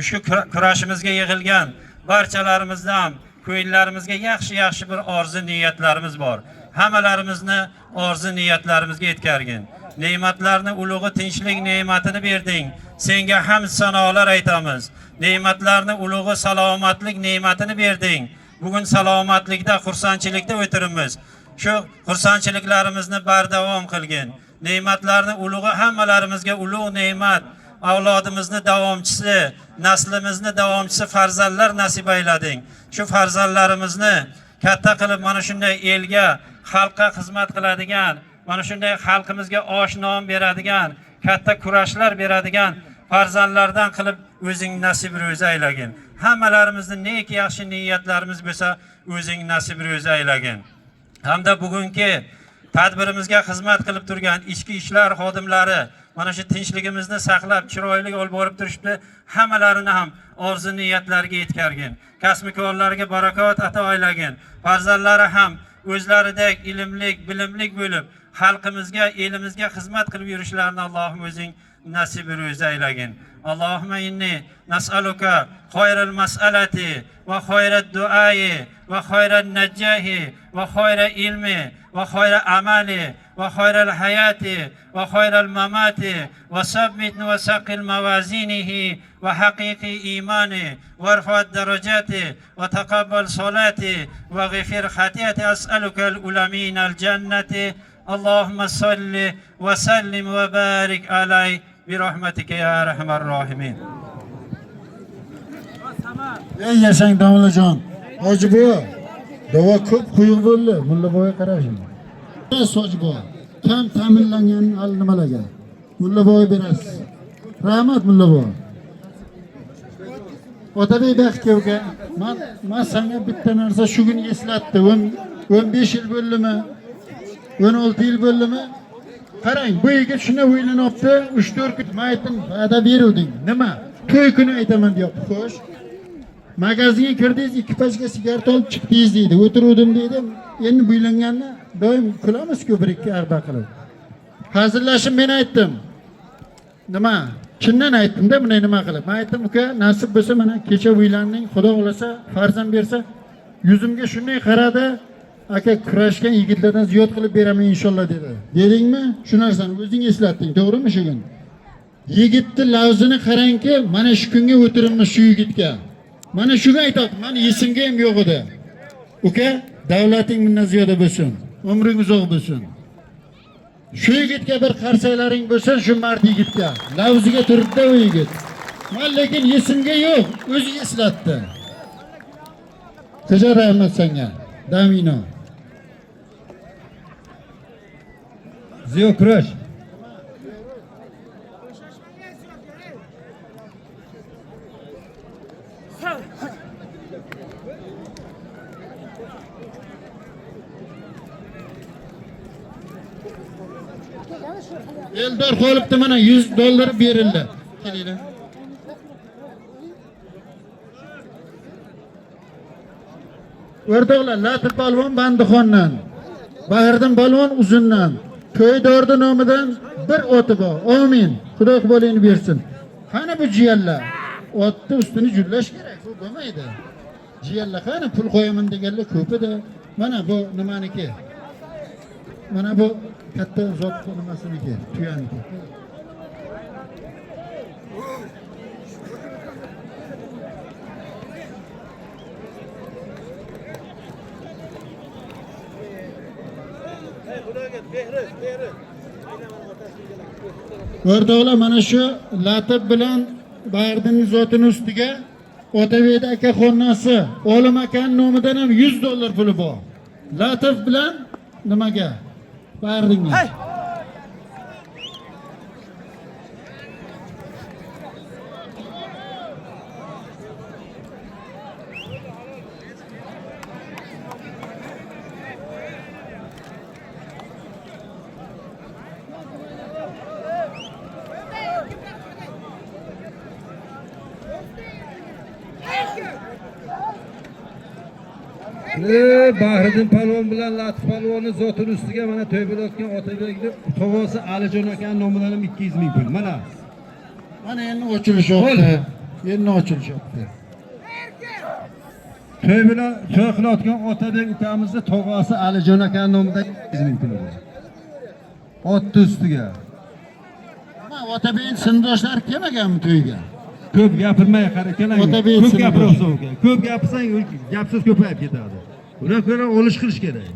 shu kurashimizga yig'ilgan barchalarimizdan ham ko'nglarimizga yaxshi bir orzu niyatlarimiz bor. Hammalarimizni orzu niyatlarimizga yetkazgin. Ne'matlarni ulug'i tinchlik ne'matini berding. Senga hamd sanolar aytamiz. Ne'matlarni ulug'i salomatlik ne'matini berding. Bugun salomatlikda, xursandchilikda o'tiribmiz. Shu xursandchiliklarimizni bardavom qilgin. Ne'matlarni ulug'i hammalarimizga ulug' ne'mat, avlodimizni davomchisi, naslimizni davomchisi farzandlar nasib aylading. Shu farzandlarimizni katta qilib mana shunday elga, xalqqa xizmat qiladigan, mana shunday xalqimizga osh-non beradigan, katta kurashlar beradigan farzandlardan qilib o'zing nasib ro'zi aylagin. Hammalarimizni neki yaxshi niyatlarimiz bo'lsa, o'zing nasib ro'zi aylagin. Hamda bugungi tadbirimizga xizmat qilib turgan ichki ishlar xodimlari mana shu tinchligimizni saqlab, chiroyli olib borib turishdi. Hammalarini ham orzu niyatlariga yetkazgin. Kasb-korlarga barakot ato aylagin. Farzandlari ham o'zlaridek ilmlik, bilimlik bo'lib, xalqimizga, elimizga xizmat qilib yurishlarini Allohim o'zing nasib ro'zi aylagin. Allohumma inni nas'aluka khayral mas'alati va khayrat du'ai va khayran najahi va khayra ilmi va khayra amali va khayral hayati va khayral mamati va sabbitni va saqil mawazinihi va haqiqi imani va rfa'at darajati va taqabbal solati va ghafir khatiyati as'aluka al-ulamin al-jannati. Allahumma salli va sallim va barik alayhi birahmatika ya arhamar rohimin. Ey yashang domlajon. Hoji buva, davo ko'p quyuq bo'ldi. Mulla boyga qarashing. Hoji buva, kam ta'minlangan al nimalarga? Mulla boy berasiz. Rahmat mulla boy. Otabek Bakkovga men senga bitta narsa shu kun eslatdi. 15 yil bo'ldimi? 16 yil bo'ldimi? Qarang, bu yigit shuni o'ylanibdi, 3-4 kun aytdim, va'da beruvding. Nima? To'y kuni aytaman deyapti. Xo'sh. Magazinga kirdingiz, ekipajga sigaret olib chiqdingiz deydi. O'tiruvdim deydi. Endi bo'ylanganda doim kulamiz-ku bir-ikki arba qilib. Hazillashib men aytdim. Nima? Chindan aytdim-da, buni nima qilib? Men aytdim, uka, nasib bo'lsa mana kecha o'ylanding, Xudo xolasa, farzand bersa, yuzimga shunday qaradi, aka kurashgan yigitlardan ziyod qilib beraman inshaalloh dedi. Dedingmi? Shu narsani o'zing eslatding, to'g'rimi shu kun? Yigitni lavzini qarangki, mana shu kunga o'tirimmiz shu yigitga. Mana shunga aytdim, meni esimga ham yo'q edi. Uka, davlating mendan ziyoda bo'lsin, umring uzoq bo'lsin. Shu yigitga bir qarsaylaring bo'lsin, shu mard yigitga. Lavziga turibdi u yigit. Men lekin esimga yo'q, o'zi eslatdi. Teşekkür rahmet sana. Damino. Ziyo kurash. Eldor qo'libdi mana $100 berildi. Kelinglar. O'rtoqlar, Latif polvon Bandixondan, Bahriddin polvon Uzundan, To'ydordi nomidan bir o'ti bor. Amin. Xudo qo'lingni bersin. Qani bu jiyanlar? Otni ustini jullash kerak. Bu bo'lmaydi. Jiyanlar qani pul qo'yaman deganlar ko'p edi. Mana bu nimaniki? Mana bu katta zot nimasiniki, tuyaniki. O'rtoqlar, mana shu Latif bilan Bahriddinning zotini ustiga Otabek aka xonnasi Olim akaning nomidan ham $100 puli bor. Latif bilan nimaga? Bahriddinga. Bahriddin polvon bilan Latif polvonni zotini ustiga mana to'y bo'layotgan Otabekni tovosi Alijon akaning nomidan ham 200 ming pul. Mana. Mana endi ochilishyapti. Endi ochilishyapti. To'y bilan to'y qilayotgan Otabek ukamizni tovosi Alijon akaning nomidan 200 ming pul bor. Otni ustiga. Mana Otabekning sinfdoshlari kelmaganmi to'yga? Ko'p gapirmay qara keling. Otabek Ko'p sinfdosh. gapirasan uka. Ko'p gapirsang gap so'z ko'payib ketadi. Ular ko'ra olish qilish kerak.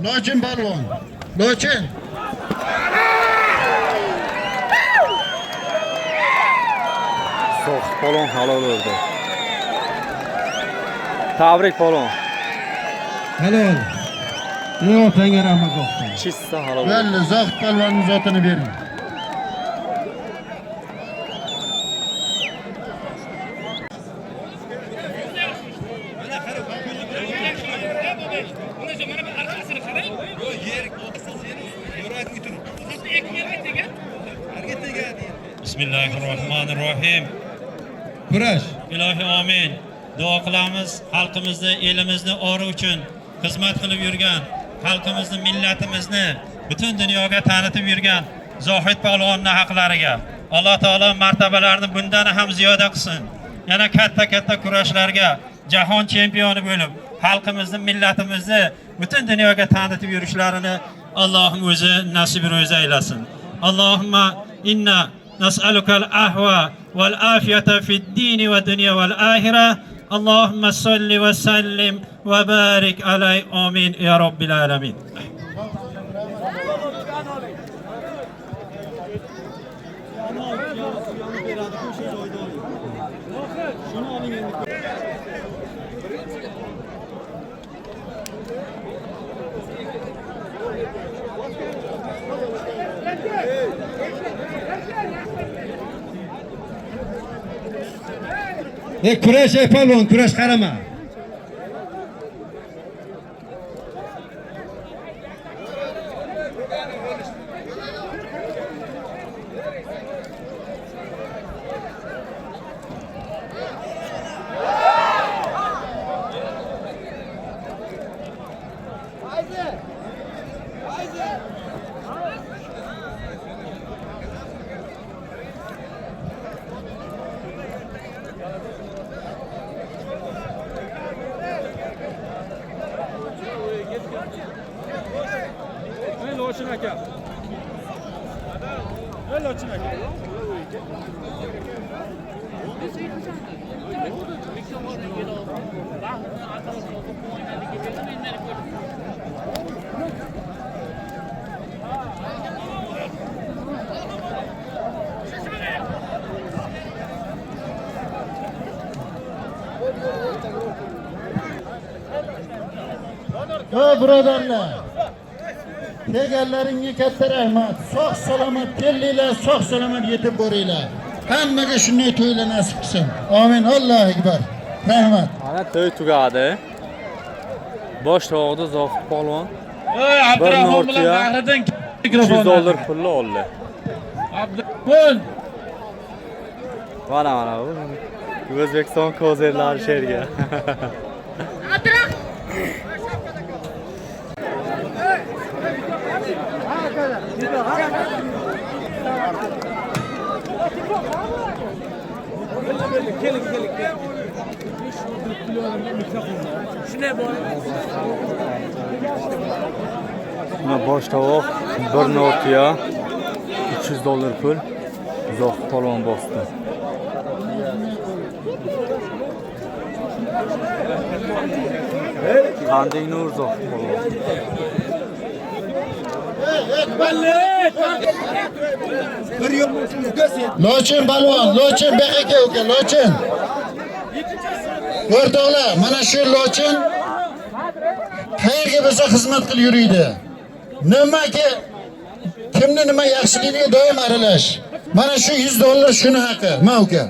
Lochin polvon. Lochin. So'x polvon halol oldu. Tabrik polvon. Halol. Ne otanga rahmat olsun. Chista halol. Belli, Zohid polvonning zotini bering. Bismillahirrohmanirrohim. Kurash. Ilohi amin. Duo qilamiz, xalqimizni, elimizni ori uchun xizmat qilib yurgan, xalqimizni, millatimizni butun dunyoga tanitib yurgan Zohid polvonning haqlariga Alloh taolo martabalarini bundan ham ziyoda qilsin. Yana katta kurashlarga jahon chempioni bo'lib, xalqimizni, millatimizni butun dunyoga tanitib yurishlarini Allohim o'zi nasib ro'za aylasin. Allohumma inna nas'alukal ahwa wal afiyata fid dini va dunya wal ahira. Allahumma salli va sallim va barik alay. Amin ya robbil alamin. Kurash polvon, kurash qarama. Lochin aka. Yo birodarlar. Kelganlaringga katta rahmat. Sog' salomat kelinglar, sog' salomat yetib boringlar. Hammaga shunday to'ylar nasib qilsin. Amin. Allohu akbar. Rahmat. Ana to'y tugadi. Bosh tog'da Zohid polvon Ey Abdurahmon bilan Nortiya. Bahriddin $200 pulni oldi. Abdurahmon Mana bu. O'zbekiston kozerlari sherga. Buna bosh tovuq, bir notiya, $300 pul. Zohid polvon bosdi. Qanday nur Zohid polvon. Lochin balvon, lochin baqaka uka, lochin. O'rtoqlar, mana shu lochin qayerga bo'lsa xizmat qilib yuriydi. Nimaga kimni nima yaxshiligiga doim aralash. Mana shu $100 shuni haqi, ma uka.